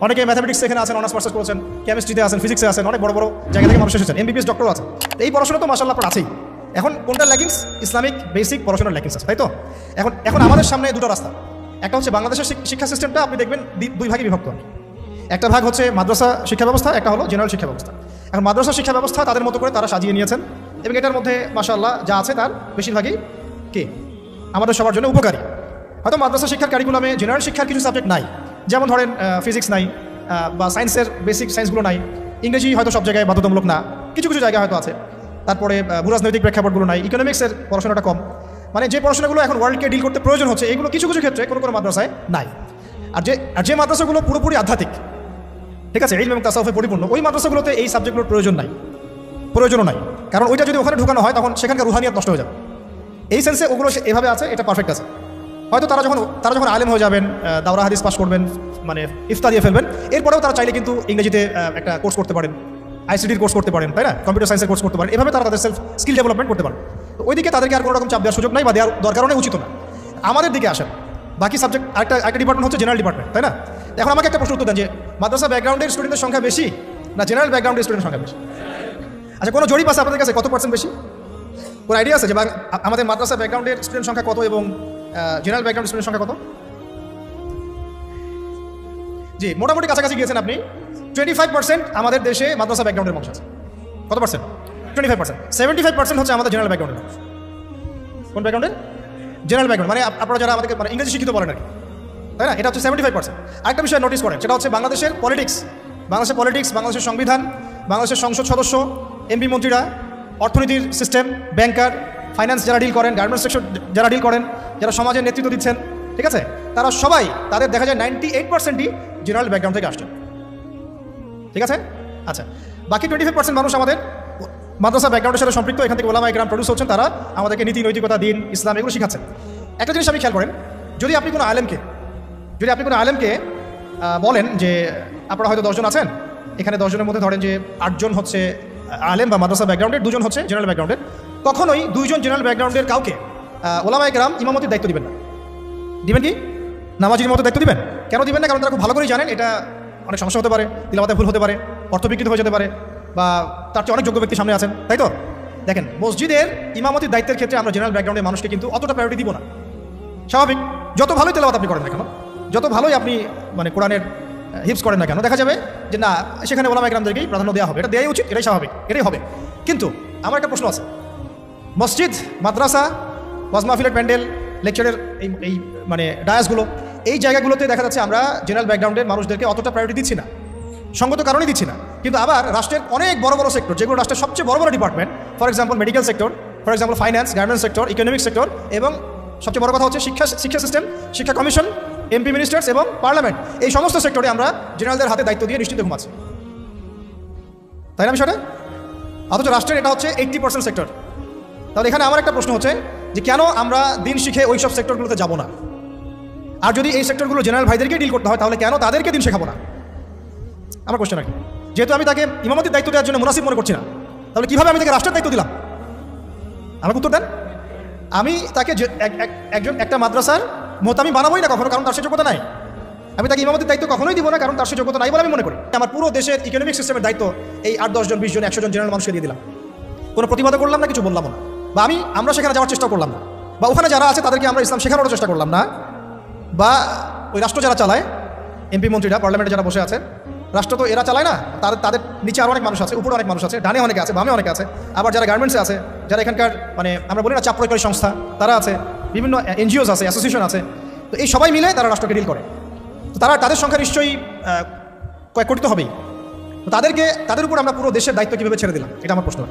অনেকে ম্যাথামেটিক্স এখানে আছেন, অনার্স মাস্টার্স করেছেন, কেমিস্ট্রিতে আছেন, ফিজিক্সে আছেন, অনেক বড় বড় জায়গা থেকে মানুষ এসেছেন, MBBS ডক্টর আছে। এই পড়াশোনা তো মাশাআল্লাহ আপনার আছেই। এখন কোনটা ল্যাকিংস? ইসলামিক বেসিক পড়াশোনার ল্যাকিংস আছে, তাই তো? এখন আমাদের সামনে দুটো রাস্তা। একটা হচ্ছে বাংলাদেশের শিক্ষা সিস্টেমটা আপনি দেখবেন দুই ভাগে বিভক্ত। একটা ভাগ হচ্ছে মাদ্রাসা শিক্ষা ব্যবস্থা, একটা হলো জেনারেল শিক্ষা ব্যবস্থা। এখন মাদ্রাসা শিক্ষা ব্যবস্থা তাদের মতো করে তারা সাজিয়ে নিয়েছেন, এবং এটার মধ্যে মাশাআল্লাহ যা আছে তার বেশিরভাগই কি আমাদের সবার জন্য উপকারী। হয়তো মাদ্রাসা শিক্ষার কারিকুলামে জেনারেল শিক্ষার কিছু সাবজেক্ট নাই, যেমন ধরেন ফিজিক্স নাই, বা সায়েন্সের বেসিক সায়েন্সগুলো নাই, ইংরেজি হয়তো সব জায়গায় বাধ্যতামূলক না, কিছু কিছু জায়গায় হয়তো আছে, তারপরে ভূরাজনৈতিক প্রেক্ষাপটগুলো নাই, ইকোনমিক্সের পড়াশোনাটা কম, মানে যে পড়াশোনাগুলো এখন ওয়ার্ল্ডকে ডিল করতে প্রয়োজন হচ্ছে, এগুলো কিছু কিছু ক্ষেত্রে কোনো মাদ্রাসায় নাই। আর যে মাদ্রাসাগুলো পুরোপুরি আধ্যাত্মিক, ঠিক আছে, ইলম এবং তাসাউফে পরিপূর্ণ, ওই মাদ্রাসাগুলোতে এই সাবজেক্টগুলোর প্রয়োজনও নাই, কারণ ওইটা যদি ওখানে ঢুকানো হয় তখন সেখানকার রুহানিয়াত নষ্ট হয়ে যাবে। এই সেন্সে ওগুলো এভাবে আছে, এটা পারফেক্ট আছে। হয়তো তারা যখন আলেম হয়ে যাবেন, দাওরা হাদিস পাস করবেন, মানে ইফতা দিয়ে ফেলবেন, এরপরেও তারা চাইলে কিন্তু ইংরেজিতে একটা কোর্স করতে পারেন, ICTর কোর্স করতে পারেন, তাই না, কম্পিউটার সায়েন্সের কোর্স করতে পারেন, এভাবে তারা তাদের সেলফ স্কিল ডেভেলপমেন্ট করতে পারেন। তো ওইদিকে তাদেরকে আর কোনো রকম চাপ দেওয়ার সুযোগ নাই, বা দেওয়ার দরকারও নেই, উচিত না। আমাদের দিকে আসেন, বাকি সাবজেক্ট একটা ডিপার্টমেন্ট হচ্ছে জেনারেল ডিপার্টমেন্ট, তাই না? এখন আমাকে একটা প্রশ্ন উত্তর দেন যে মাদ্রাসা ব্যাকগ্রাউন্ডের স্টুডেন্টের সংখ্যা বেশি না জেনারেল ব্যাকগ্রাউন্ডের স্টুডেন্টের সংখ্যা বেশি? আচ্ছা, কোনো জরিপ আছে আপনাদের কাছে কত % বেশি? কোনো আইডিয়া আছে যে আমাদের মাদ্রাসা ব্যাকগ্রাউন্ডের স্টুডেন্ট সংখ্যা কত এবং জেনারেল ব্যাকগ্রাউন্ডের স্টুডেন্ট সংখ্যা কত? জি, মোটামুটি কাছাকাছি গিয়েছেন আপনি। 25% আমাদের দেশে মাদ্রাসা ব্যাকগ্রাউন্ডের মানুষ আছে। কত পার্সেন্ট? 25%। 75% হচ্ছে আমাদের জেনারেল ব্যাকগ্রাউন্ডের মানুষ। কোন ব্যাকগ্রাউন্ডের? জেনারেল ব্যাকগ্রাউন্ড, মানে আপনারা যারা আমাদেরকে মানে ইংরেজি শিক্ষিত বলেন আর কি, তাই না? এটা হচ্ছে 75%। আরেকটা বিষয় নোটিস করেন, সেটা হচ্ছে বাংলাদেশের পলিটিক্স, বাংলাদেশের সংবিধান, বাংলাদেশের সংসদ সদস্য, MP মন্ত্রীরা, অর্থনীতির সিস্টেম, ব্যাংকার, ফাইন্যান্স যারা ডিল করেন, গার্মেন্টস সেক্টর যারা ডিল করেন, যারা সমাজের নেতৃত্ব দিচ্ছেন, ঠিক আছে, তারা সবাই তাদের দেখা যায় 98%ই জেনারেল ব্যাকগ্রাউন্ড থেকে আসছেন, ঠিক আছে? আচ্ছা, বাকি 25% মানুষ আমাদের মাদ্রাসা ব্যাকগ্রাউন্ডের সাথে সম্পৃক্ত, এখান থেকে ওলামা ইকরাম প্রডিউস হচ্ছেন, তারা আমাদেরকে নীতি নৈতিকতা, দিন, ইসলাম এগুলো শিখাচ্ছেন। একটা জিনিস আপনি খেয়াল করেন, যদি আপনি কোনো আলেমকে বলেন যে আপনারা হয়তো 10 জন আছেন, এখানে 10 জনের মধ্যে ধরেন যে 8 জন হচ্ছে আলেম বা মাদ্রাসা ব্যাকগ্রাউন্ডের, 2 জন হচ্ছে জেনারেল ব্যাকগ্রাউন্ডের, কখনোই 2 জন জেনারেল ব্যাকগ্রাউন্ডের কাউকে ওলামা ইকরাম ইমামতির দায়িত্ব দিবেন না। দিবেন কি? নামাজির মতো দায়িত্ব দিবেন? কেন দিবেন না? কারণ তারা খুব ভালো করেই জানেন এটা অনেক সমস্যা হতে পারে, তিলাওয়াতে ভুল হতে পারে, অর্থ বিকৃত হয়ে যেতে পারে, বা তার চেয়ে অনেক যোগ্য ব্যক্তি সামনে আছেন, তাই তো? দেখেন, মসজিদের ইমামতির দায়িত্বের ক্ষেত্রে আমরা জেনারেল ব্যাকগ্রাউন্ডের মানুষকে কিন্তু অতটা প্রায়োরিটি দিব না। স্বাভাবিক, যত ভালোই তেলাওয়াত আপনি করেন না কেন, যত ভালোই আপনি মানে কোরআনের হিপস করেন না কেন, দেখা যাবে যে না, সেখানে ওলামা ইকরামদেরকেই প্রাধান্য দেওয়া হবে। এটা দেওয়াই উচিত, এটাই স্বাভাবিক, এটাই হবে। কিন্তু আমার একটা প্রশ্ন আছে, মসজিদ, মাদ্রাসা, ওয়াজ মাহফিলের প্যান্ডেল, লেকচারের এই মানে ডায়াসগুলো, এই জায়গাগুলোতে দেখা যাচ্ছে আমরা জেনারেল ব্যাকগ্রাউন্ডের মানুষদেরকে অতটা প্রায়োরিটি দিচ্ছি না, সঙ্গত কারণেই দিচ্ছি না। কিন্তু আবার রাষ্ট্রের অনেক বড় বড় সেক্টর, যেগুলো রাষ্ট্রের সবচেয়ে বড় বড় department, for example medical sector, for example finance, garments sector, economic sector, এবং সবচেয়ে বড় কথা হচ্ছে শিক্ষা সিস্টেম, শিক্ষা কমিশন, MP মিনিস্টার্স এবং পার্লামেন্ট, এই সমস্ত সেক্টরে আমরা জেনারেলদের হাতে দায়িত্ব দিয়ে নিশ্চিত ঘুমাচ্ছি, তাই না বিষয়টা? অথচ রাষ্ট্রের এটা হচ্ছে 80% সেক্টর। তাহলে এখানে আমার একটা প্রশ্ন হচ্ছে যে কেন আমরা দিন শিখে ওই সব সেক্টরগুলোতে যাব না? আর যদি এই সেক্টরগুলো জেনারেল ভাইদেরকে ডিল করতে হয়, তাহলে কেন তাদেরকে দিন শেখাবো না? আমার কোশ্চেন আর কি। যেহেতু আমি তাকে ইমামতির দায়িত্ব দেওয়ার জন্য মুনাসিব মনে করছি না, তাহলে কীভাবে আমি তাকে রাষ্ট্রের দায়িত্ব দিলাম? আমাকে উত্তর দেন। আমি তাকে একটা মাদ্রাসার মোহতামি বানাবোই না কখনো, কারণ তার সে যোগ্যতা নাই। আমি তাকে ইমামতির দায়িত্ব কখনোই দিব না, কারণ তার সে যোগ্যতা নাই বলে আমি মনে করি। আমার পুরো দেশের ইকোনমিক সিস্টেমের দায়িত্ব এই 8-10 জন, 20 জন, 100 জন জেনারেল মানুষকে দিয়ে দিলাম। কোনো প্রতিবাদ করলাম না, কিছু বললাম না, বা আমরা সেখানে যাওয়ার চেষ্টা করলাম না, বা ওখানে যারা আছে তাদেরকে আমরা ইসলাম শেখানোর চেষ্টা করলাম না, বা ওই রাষ্ট্র যারা চালায়, MP মন্ত্রীরা, পার্লামেন্টে যারা বসে আছে, রাষ্ট্র তো এরা চালায় না, তাদের নিচে আরও অনেক মানুষ আছে, উপরে অনেক মানুষ আছে, ডানে অনেকে আছে, বামে অনেকে আছে, আবার যারা গার্মেন্টসে আছে, যারা এখানকার মানে আমরা বলি না চাপ প্রয়োগকারী সংস্থা, তারা আছে, বিভিন্ন NGOs আছে, অ্যাসোসিয়েশন আছে। তো এই সবাই মিলে তারা রাষ্ট্রকে ডিল করে। তো তাদের সংখ্যা নিশ্চয়ই কয়েক কোটি তো হবেই। তো তাদের উপর আমরা পুরো দেশের দায়িত্ব কীভাবে ছেড়ে দিলাম, এটা আমার প্রশ্ন।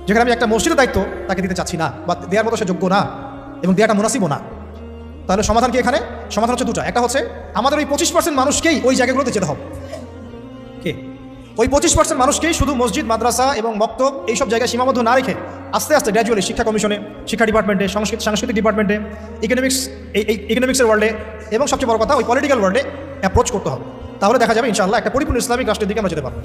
যেখানে আমি একটা মসজিদের দায়িত্ব তাকে দিতে চাচ্ছি না, বা দেওয়ার মতো সে যোগ্য না, এবং দেওয়াটা মুনাসিবও না। তাহলে সমাধান কি এখানে? সমাধান হচ্ছে দুটা। একটা হচ্ছে আমাদের ওই 25% মানুষকেই ওই জায়গাগুলোতে যেতে হবে। কে ওই 25% মানুষকেই শুধু মসজিদ, মাদ্রাসা এবং মক্তব এইসব জায়গায় সীমাবদ্ধ না রেখে আস্তে আস্তে গ্র্যাজুয়ালি শিক্ষা কমিশনে, শিক্ষা ডিপার্টমেন্টে, সাংস্কৃতিক ডিপার্টমেন্টে, ইকোনমিক্সের ওয়ার্ল্ডে এবং সবচেয়ে বড় কথা ওই পলিটিক্যাল ওয়ার্ল্ডে অ্যাপ্রোচ করতে হবে। তাহলে দেখা যাবে ইনশাআল্লাহ একটা পরিপূর্ণ ইসলামিক রাষ্ট্রের দিকে আমরা যেতে পারবো।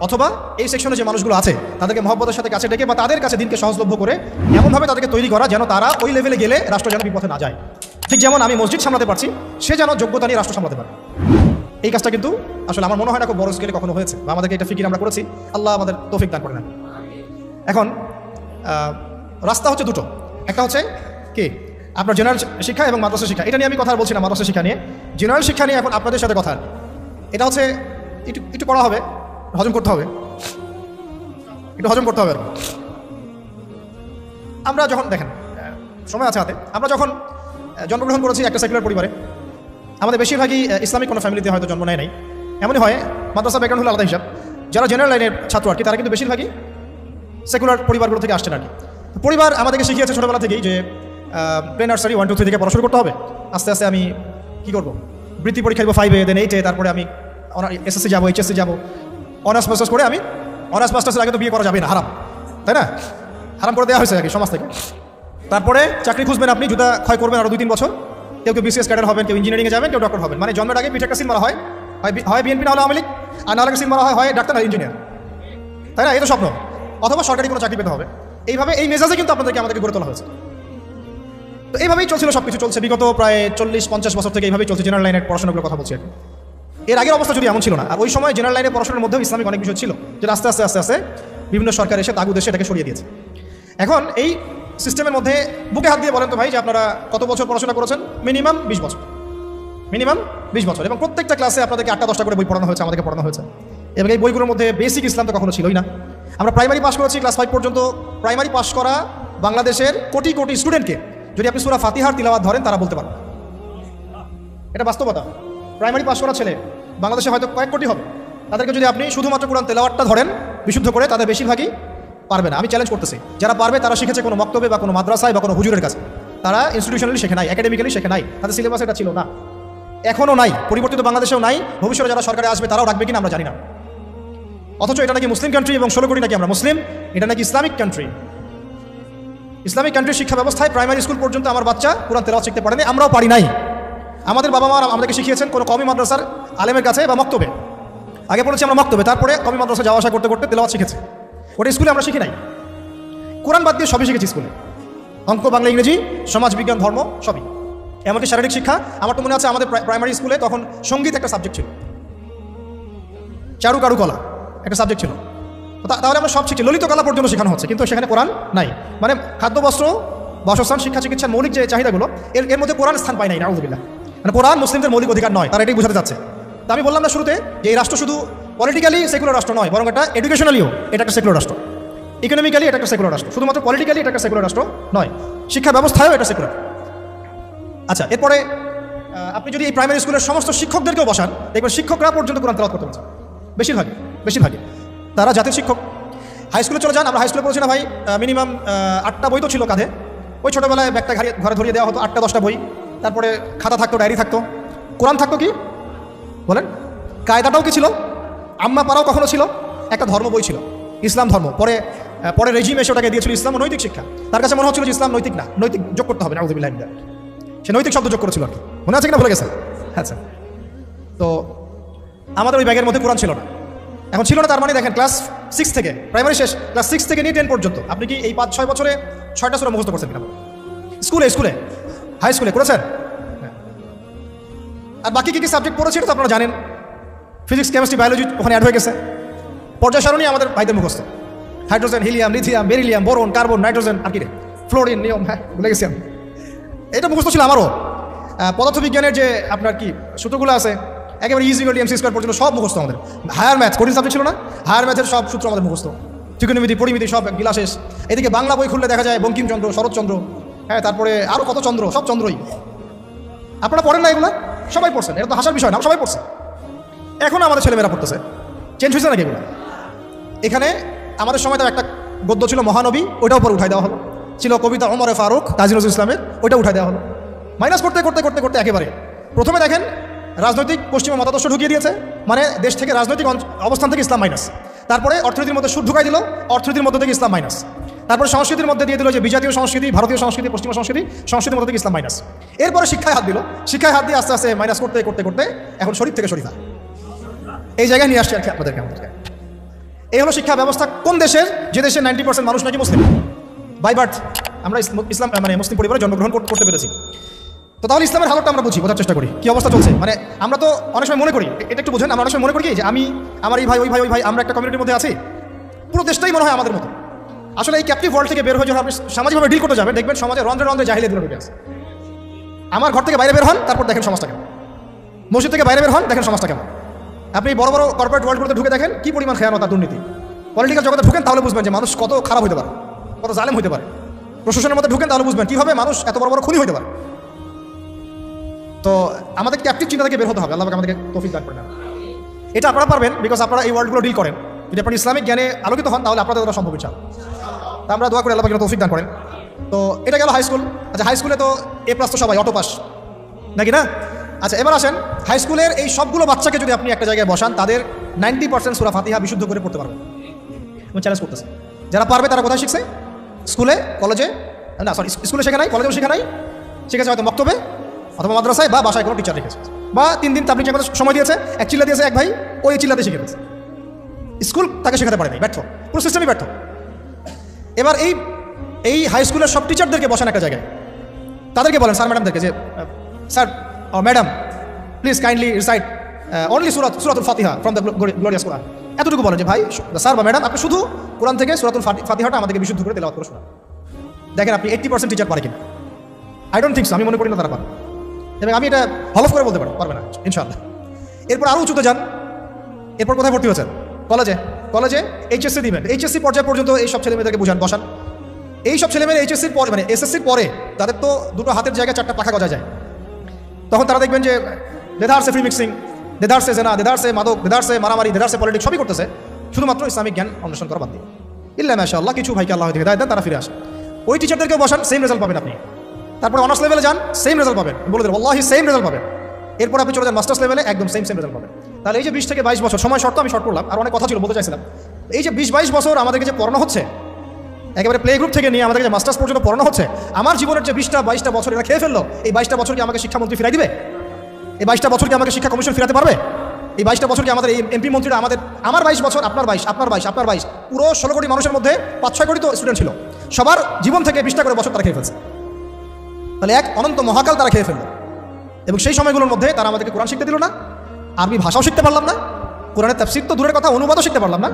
অথবা এই সেকশনে যে মানুষগুলো আছে তাদেরকে মহব্বতের সাথে কাছে ডেকে বা তাদের কাছে দিনকে সহজলভ্য করে এমনভাবে তাদেরকে তৈরি করা যেন তারা ওই লেভেলে গেলে রাষ্ট্র যেন বিপথে না যায়। ঠিক যেমন আমি মসজিদ সামলাতে পারছি, সে যেন যোগ্যতা নিয়ে রাষ্ট্র সামলাতে পারে। এই কাজটা কিন্তু আসলে আমার মনে হয় না খুব বড় স্কেলে কখনো হয়েছে, বা আমাদেরকে এটা ফিকির আমরা করেছি। আল্লাহ আমাদের তৌফিক দান করে না। এখন রাস্তা হচ্ছে দুটো, একটা হচ্ছে কি আপনার জেনারেল শিক্ষা এবং মাদ্রাসা শিক্ষা। এটা নিয়ে আমি কথা বলছি না, মাদ্রাসা শিক্ষা নিয়ে। জেনারেল শিক্ষা নিয়ে এখন আপনাদের সাথে কথা। এটা হচ্ছে একটু পড়া হবে, হজম করতে হবে, একটু হজম করতে হবে। আমরা যখন দেখেন সময় আছে হাতে, আমরা যখন জন্মগ্রহণ করেছি একটা সেকুলার পরিবারে, আমাদের বেশিরভাগই ইসলামিক কোনো ফ্যামিলিতে হয়তো জন্ম নেয় নাই। এমনই হয়, মাদ্রাসা ব্যাকগ্রাউন্ড হলো আলাদা হিসাব। যারা জেনারেল লাইনের ছাত্র আর কি, তারা কিন্তু বেশিরভাগই সেকুলার পরিবারগুলো থেকে আসছেন আর কি। পরিবার আমাদেরকে শিখিয়েছে ছোটোবেলা থেকেই যে প্লে নার্সারি 1, 2, 3 থেকে পড়া শুরু করতে হবে। আস্তে আস্তে আমি কী করবো, বৃত্তি পরীক্ষা দেবো 5-এ, দেন 8-এ, তারপরে আমি এসএসসি যাবো, এইচএসসি যাবো, অনার্স মাস্টার্স করে আমি অনার্স মাস্টার্সের আগে তো বিয়ে করা যাবে না, হারাম, তাই না? হারাম করে দেওয়া হয়েছে আর কি সমাজ থেকে। তারপরে চাকরি খুঁজবেন আপনি, জুতা ক্ষয় করবেন আরও 2-3 বছর। কেউ বিসিএস ক্যাডার হবেন, কেউ ইঞ্জিনিয়ারিংয়ে যাবেন, কেউ ডক্টর হবেন। মানে জন্মের আগে পিঠে একটা সিল মারা হয়, হয় বিএনপি না হলে আওয়ামী লীগ, আর না হলে সিল মারা হয় ডাক্তার আর ইঞ্জিনিয়ার, তাই না? এই তো স্বপ্ন। অথবা সরকারি কোনো চাকরি পেতে হবে। এইভাবে এই মেজাজে কিন্তু আমাদেরকে গড়ে তোলা হয়েছে। তো এইভাবেই চলছিল, সব কিছু চলছে বিগত প্রায় 40-50 বছর থেকে এইভাবেই চলছে। জেনারেল লাইনের পড়াশোনাগুলোর কথা বলছি আর কি। এর আগের অবস্থা যদি এমন ছিল না, আর ওই সময় জেনারেল লাইনের পড়াশোনার মধ্যেও ইসলামিক অনেক বিষয় ছিল, যেটা আস্তে আস্তে বিভিন্ন সরকার এসে তাগুদ এসে এটাকে সরিয়ে দিয়েছে। এখন এই সিস্টেমের মধ্যে বুকে হাত দিয়ে বলেন তো ভাই যে আপনারা কত বছর পড়াশোনা করেছেন? মিনিমাম 20 বছর, মিনিমাম 20 বছর। এবং প্রত্যেকটা ক্লাসে আপনাদেরকে 8টা-10টা করে বই পড়ানো হয়েছে, আমাদেরকে পড়ানো হয়েছে। এবং এই বইগুলোর মধ্যে বেসিক ইসলাম তো কখনো ছিলই না। আমরা প্রাইমারি পাস করেছি, ক্লাস 5 পর্যন্ত। প্রাইমারি পাস করা বাংলাদেশের কোটি কোটি স্টুডেন্টকে যদি আপনি সূরা ফাতিহার তিলাওয়াত ধরেন, তারা বলতে পারবে। এটা বাস্তবতা। প্রাইমারি পাস করা ছেলে বাংলাদেশে হয়তো কয়েক কোটি হবে, তাদেরকে যদি আপনি শুধুমাত্র কোরআন তেলাওয়াতটা ধরেন বিশুদ্ধ করে, তাদের বেশিরভাগই পারবে না। আমি চ্যালেঞ্জ করতেছি, যারা পারবে তারা শিখেছে কোনো মক্তবে বা কোনো মাদ্রাসায় বা কোনো হুজুরের কাছে। তারা ইনস্টিটিউশনালি শেখে নাই, একাডেমিক্যালি শেখে নাই, তাদের সিলেবাস এটা ছিল না, এখনও নাই, পরিবর্তিত বাংলাদেশেও নাই, ভবিষ্যতে যারা সরকারে আসবে তারাও রাখবে কিনা আমরা জানি না। অথচ এটা নাকি মুসলিম কান্ট্রি, এবং 16 কোটি নাকি আমরা মুসলিম, এটা নাকি ইসলামিক কান্ট্রি। ইসলামিক কান্ট্রির শিক্ষা ব্যবস্থায় প্রাইমারি স্কুল পর্যন্ত আমার বাচ্চা কোরআন তেলাওয়াত শিখতে পারেনি, আমরাও পারি নাই। আমাদের বাবা মা আমাদেরকে শিখিয়েছেন কোনো কওমি মাদ্রাসার আলেমের কাছে বা মক্তবে। আগে পড়েছি আমরা মক্তবে, তারপরে কওমি মাদ্রাসা যাওয়া আসা করতে করতে তেলাওয়াত শিখেছি। ওটা স্কুলে আমরা শিখি নাই। কোরআন বাদ দিয়ে সবই শিখেছি স্কুলে, অঙ্ক, বাংলা, ইংরেজি, সমাজ বিজ্ঞান, ধর্ম, সবই। এমনকি শারীরিক শিক্ষা। আমার তো মনে আছে আমাদের প্রাইমারি স্কুলে তখন সঙ্গীত একটা সাবজেক্ট ছিল, কারুকলা একটা সাবজেক্ট ছিল। তাহলে আমরা সব শিখছি, ললিত কলা পর্যন্ত শেখানো হচ্ছে, কিন্তু সেখানে কোরআন নাই। মানে খাদ্য, বস্ত্র, বাসস্থান, শিক্ষা, চিকিৎসার মৌলিক যে চাহিদাগুলো, এর মধ্যে কোরআন স্থান পায় নাই, নাউযুবিল্লাহ। মানে কোরআন মুসলিমদের মৌলিক অধিকার নয়, তারা এটাই বোঝাতে চাচ্ছে। তা আমি বললাম না শুরুতে যে এই রাষ্ট্র শুধু পলিটিক্যালি সেকুলার রাষ্ট্র নয়, বরং এটা এডুকেশনালিও এটা একটা সেকুলার রাষ্ট্র, ইকোনমিক্যালি এটা একটা সেকুলার রাষ্ট্র, শুধুমাত্র পলিটিক্যালি এটা একটা সেকুলার রাষ্ট্র নয়, শিক্ষা ব্যবস্থায়ও এটা সেকুলার। আচ্ছা, এরপরে আপনি যদি এই প্রাইমারি স্কুলের সমস্ত শিক্ষকদেরকেও বসান, দেখবেন শিক্ষকরা পর্যন্ত কোরআন তেলাওয়াত করতে পারছে, বেশিরভাগই তারা জাতির শিক্ষক। হাই স্কুলে চলে যান, আমরা হাই স্কুলে পড়েছি না ভাই, মিনিমাম 8টা বই তো ছিল কাঁধে। ওই ছোটোবেলায় ব্যাগটা ঘরে ধরিয়ে দেওয়া হতো, 8টা-10টা বই, তারপরে খাতা থাকতো, ডায়েরি থাকতো, কোরআন থাকতো। কি বলেন? কায়দাটাও কি ছিল? আম্মা পাড়াও কখনো ছিল, একটা ধর্ম বই ছিল, ইসলাম ধর্ম। পরে রেজিম এসে ওটাকে দিয়েছিল ইসলাম ও নৈতিক শিক্ষা। তার কাছে মনে হচ্ছিল যে ইসলাম নৈতিক না, নৈতিক যোগ করতে হবে, নাউযুবিল্লাহ। সে নৈতিক শব্দ যোগ করেছিল আর কি, মনে আছে কিনা ভুলে গেছে? আচ্ছা, তো আমাদের ওই ব্যাগের মধ্যে কোরআন ছিল না। এখন ছিল না তার মানে দেখেন, ক্লাস 6 থেকে, প্রাইমারি শেষ, ক্লাস 6 থেকে নিয়ে 10 পর্যন্ত আপনি কি এই 5-6 বছরে 6টা সূরা মুখস্থ করছেন কিনা? স্কুলে হাই স্কুলে করেছেন? আর বাকি কী সাবজেক্ট পড়েছে এটা তো আপনারা জানেন, ফিজিক্স, কেমিস্ট্রি, বায়োলজি ওখানে অ্যাড হয়ে গেছে। পর্যায় সারণী আমাদের ভাইদের মুখস্থ, hydrogen, helium, lithium, beryllium, boron, carbon, nitrogen, আর কি রে, ফ্লোরিন, নিয়ম, হ্যাঁ ভুলে গেছি আমি। এটা মুখস্থ ছিল আমারও। পদার্থবিজ্ঞানের যে আপনার কি সূত্রগুলো আছে, একেবারে E=mc² পর্যন্ত সব মুখস্থ আমাদের। হায়ার ম্যাথ কঠিন সাবজেক্ট ছিল না, হায়ার ম্যাথের সব সূত্র আমাদের মুখস্থ, ত্রিকোণমিতি, পরিমিতি সব গিলা শেষ। এদিকে বাংলা বই খুললে দেখা যায় বঙ্কিমচন্দ্র, শরৎচন্দ্র, হ্যাঁ, তারপরে আরও কত চন্দ্র, সব চন্দ্রই। আপনারা পড়েন না এগুলো? সবাই পড়ছেন, এটা তো হাসার বিষয় না, সবাই পড়ছে। এখন আমাদের ছেলেমেয়েরা পড়তেছে, চেঞ্জ হয়েছে নাকি এগুলো? এখানে আমাদের সময় তো একটা গদ্য ছিল মহানবী, ওইটাও পরে উঠাই দেওয়া হলো। ছিল কবিতা ওমরে ফারুক, কাজী নজরুল ইসলামের, ওইটা উঠাই দেওয়া হলো। মাইনাস করতে করতে করতে করতে একেবারে প্রথমে দেখেন রাজনৈতিক পশ্চিমা মতাদর্শ ঢুকিয়ে দিয়েছে, মানে দেশ থেকে রাজনৈতিক অবস্থান থেকে ইসলাম মাইনাস। তারপরে অর্থনীতির মধ্যে সুদ ঢুকাই দিল, অর্থনীতির মধ্যে থেকে ইসলাম মাইনাস। তারপরে সংস্কৃতির মধ্যে দিয়ে দিল যে বিজাতীয় সংস্কৃতি, ভারতীয় সংস্কৃতি, পশ্চিমা সংস্কৃতি, সংস্কৃতির মধ্যে থেকে ইসলাম মাইনাস। এরপরে শিক্ষায় হাত দিল, শিক্ষায় হাত দিয়ে আস্তে আস্তে মাইনাস করতে করতে করতে এখন শরীফ থেকে শরীফা এই জায়গায় নিয়ে আসছে আর কি আপনাদেরকে। এই হলো শিক্ষা ব্যবস্থা কোন দেশের, যে দেশের 90% মানুষ নাকি মুসলিম বাই বার্থ। আমরা ইসলাম মানে মুসলিম পরিবারে জন্মগ্রহণ করতে পেরেছি। তো তাহলে ইসলামের হালতটা আমরা বুঝি, বোঝার চেষ্টা করি কী অবস্থা চলছে। মানে আমরা তো অনেক সময় মনে করি, এটা একটু বোঝেন, আমরা অনেক সময় মনে করি কি যে আমি, আমার এই ভাই, ওই ভাই, ওই ভাই, আমরা একটা কমিউনিটির মধ্যে আছি, পুরো দেশটাই মনে হয় আমাদের মতো। আসলে এই ক্যাপটিভ ওয়ার্ল্ড থেকে বের হয়ে যখন আপনি সামাজিকভাবে ডিল করতে যাবেন, দেখবেন সমাজে রন্ধ্রে রন্ধ্রে জাহিলিয়াত ঢুকে আছে। আমার ঘর থেকে বাইরে বের হন, তারপর দেখেন সমাজটা কেমন। মসজিদ থেকে বাইরে বের হন, দেখেন সমাজটা কেমন। আপনি বড় বড় কর্পোরেট ওয়ার্ল্ডগুলোতে ঢুকে দেখেন কি পরিমাণ খেয়ানত আর দুর্নীতি। পলিটিক্যাল জগতে ঢুকেন তাহলে বুঝবেন যে মানুষ কত খারাপ হতে পারে, কত জালেম হতে পারে। প্রশাসনের মধ্যে ঢুকেন তাহলে বুঝবেন কীভাবে মানুষ এত বড় বড় খুনি হতে পারে। তো আমাদের ক্যাপটিভ চিন্তা থেকে বের হতে হবে। আল্লাহ আমাদেরকে তৌফিক দান করেন। এটা আপনারা পারবেন, বিকজ আপনারা এই ওয়ার্ল্ডগুলো ডিল করেন। যদি আপনার ইসলামিক জ্ঞানে আলোকিত হন তাহলে আপনাদের দ্বারা সম্ভব ইচ্ছা। তা আমরা দোয়া করি আল্লাহ তৌফিক দান করেন। তো এটা গেল হাই স্কুল। আচ্ছা, হাই স্কুলে তো A+ তো সবাই অটো পাস নাকি না? আচ্ছা, এবার আসেন হাই স্কুলের এই সবগুলো বাচ্চাকে যদি আপনি একটা জায়গায় বসান, তাদের 90% সূরা ফাতিহা বিশুদ্ধ করে পড়তে পারবে। আমি চ্যালেঞ্জ করতেছি, যারা পারবে তারা কোথায় শিখছে? স্কুলে, কলেজে, না সরি স্কুলে শেখা নাই, কলেজেও শেখা নাই, শিখেছে হয়তো মক্তবে অথবা মাদ্রাসায় বা বাসায় কোনো টিচার রেখেছে, বা 3 দিন তাবলীগ জামাতে সময় দিয়েছে, এক চিল্লা দিয়েছে এক ভাই, ওই চিল্লাতে শিখে ফেলছে। স্কুল তাকে শেখাতে পারেনি, ব্যর্থ, পুরো সিস্টেমই ব্যর্থ। এবার এই হাই স্কুলের সব টিচারদেরকে বসান একটা জায়গায়, তাদেরকে বলেন স্যার ম্যাডামদেরকে যে sir madam please kindly recite only সূরাতুল ফাতিহা ফ্রম দ্য গ্লোরিয়াস কোরআন। এতটুকু বলেন যে ভাই স্যার বা ম্যাডাম আপনি শুধু কোরআন থেকে সূরাতুল ফাতিহাটা আমাদেরকে বিশুদ্ধ করে তেলাওয়াত করে শোনান। দেখেন আপনি 80% টিচার পারে কিনা। আই ডোন্ট থিঙ্ক সো, আমি মনে করি না তারা পারে, এবং আমি এটা হলফ করে বলতে পারবে না ইনশাআল্লাহ। এরপর আরও উঁচুতে যান, এরপর কোথায় ভর্তি হয়েছেন? কলেজে এইচএসসি দিবেন। এইচএসসি পর্যায় পর্যন্ত এই সব ছেলেমেয়েদেরকে বসান। এই সব ছেলেমেয়েরা এইচএসসির পরে মানে এসএসসির পরে তাদের তো দুটো হাতের জায়গায় 4টা পাখা গজা যায়। তখন তারা দেখবেন যে দেদারসে ফ্রি মিক্সিং, দেদারসে জেনা, দেদারসে মাদক, দেদারসে মারামারি, দেদারসে পলিটিক্স সবই করতেছে, শুধুমাত্র ইসলামিক জ্ঞান অন্বেষণ করা বাদ দিয়ে। ইল্লা মাশাআল্লাহ কিছু ভাইকে আল্লাহ হিদায়াত দেন, তারা ফিরে আসে। ওই টিচারদেরকেও বসান, সেম রেজাল্ট পাবেন আপনি। তারপরে অনার্স লেভেলে যান, সেম রেজাল্ট পাবেন, বলে দেবেন আল্লাহি সেম রেজাল্ট পাবেন। এরপর আপনি চলে যান মাস্টার্স লেভেলে, একদম সেম রেজাল্ট পাবেন। তাহলে এই যে 20 থেকে 22 বছর সময় শর্ত, আমি শর্ট করলাম, আর অনেক কথা ছিল বলতে চাইছিলাম। এই যে 20-22 বছর আমাদেরকে যে পড়ানো হচ্ছে, একেবারে প্লে গ্রুপ থেকে নিয়ে আমাদেরকে যে মাস্টার্স পর্যন্ত পড়ানো হচ্ছে, আমার জীবনের যে 20-22টা বছর এটা খেয়ে ফেললো, এই 22টা বছর কি আমাকে শিক্ষামন্ত্রী ফিরাই দিবে? এই 22টা বছর কি আমাকে শিক্ষা কমিশন ফিরাতে পারবে? এই 22টা বছর কি আমাদের এই এমপি মন্ত্রীরা আমার 22 বছর, আপনার 22 পুরো 16 কোটি মানুষের মধ্যে 5-6 কোটি তো স্টুডেন্ট ছিল, সবার জীবন থেকে 20টা করে বছর তারা খেয়ে ফেলছে। তাহলে এক অনন্ত মহাকাল তারা খেয়ে ফেললো, এবং সেই সময়গুলোর মধ্যে তারা আমাদেরকে কোরআন শিখতে দিল না, আরবি ভাষাও শিখতে পারলাম না, কোরআনের তাফসীর তো দূরের কথা, অনুবাদও শিখতে পারলাম না,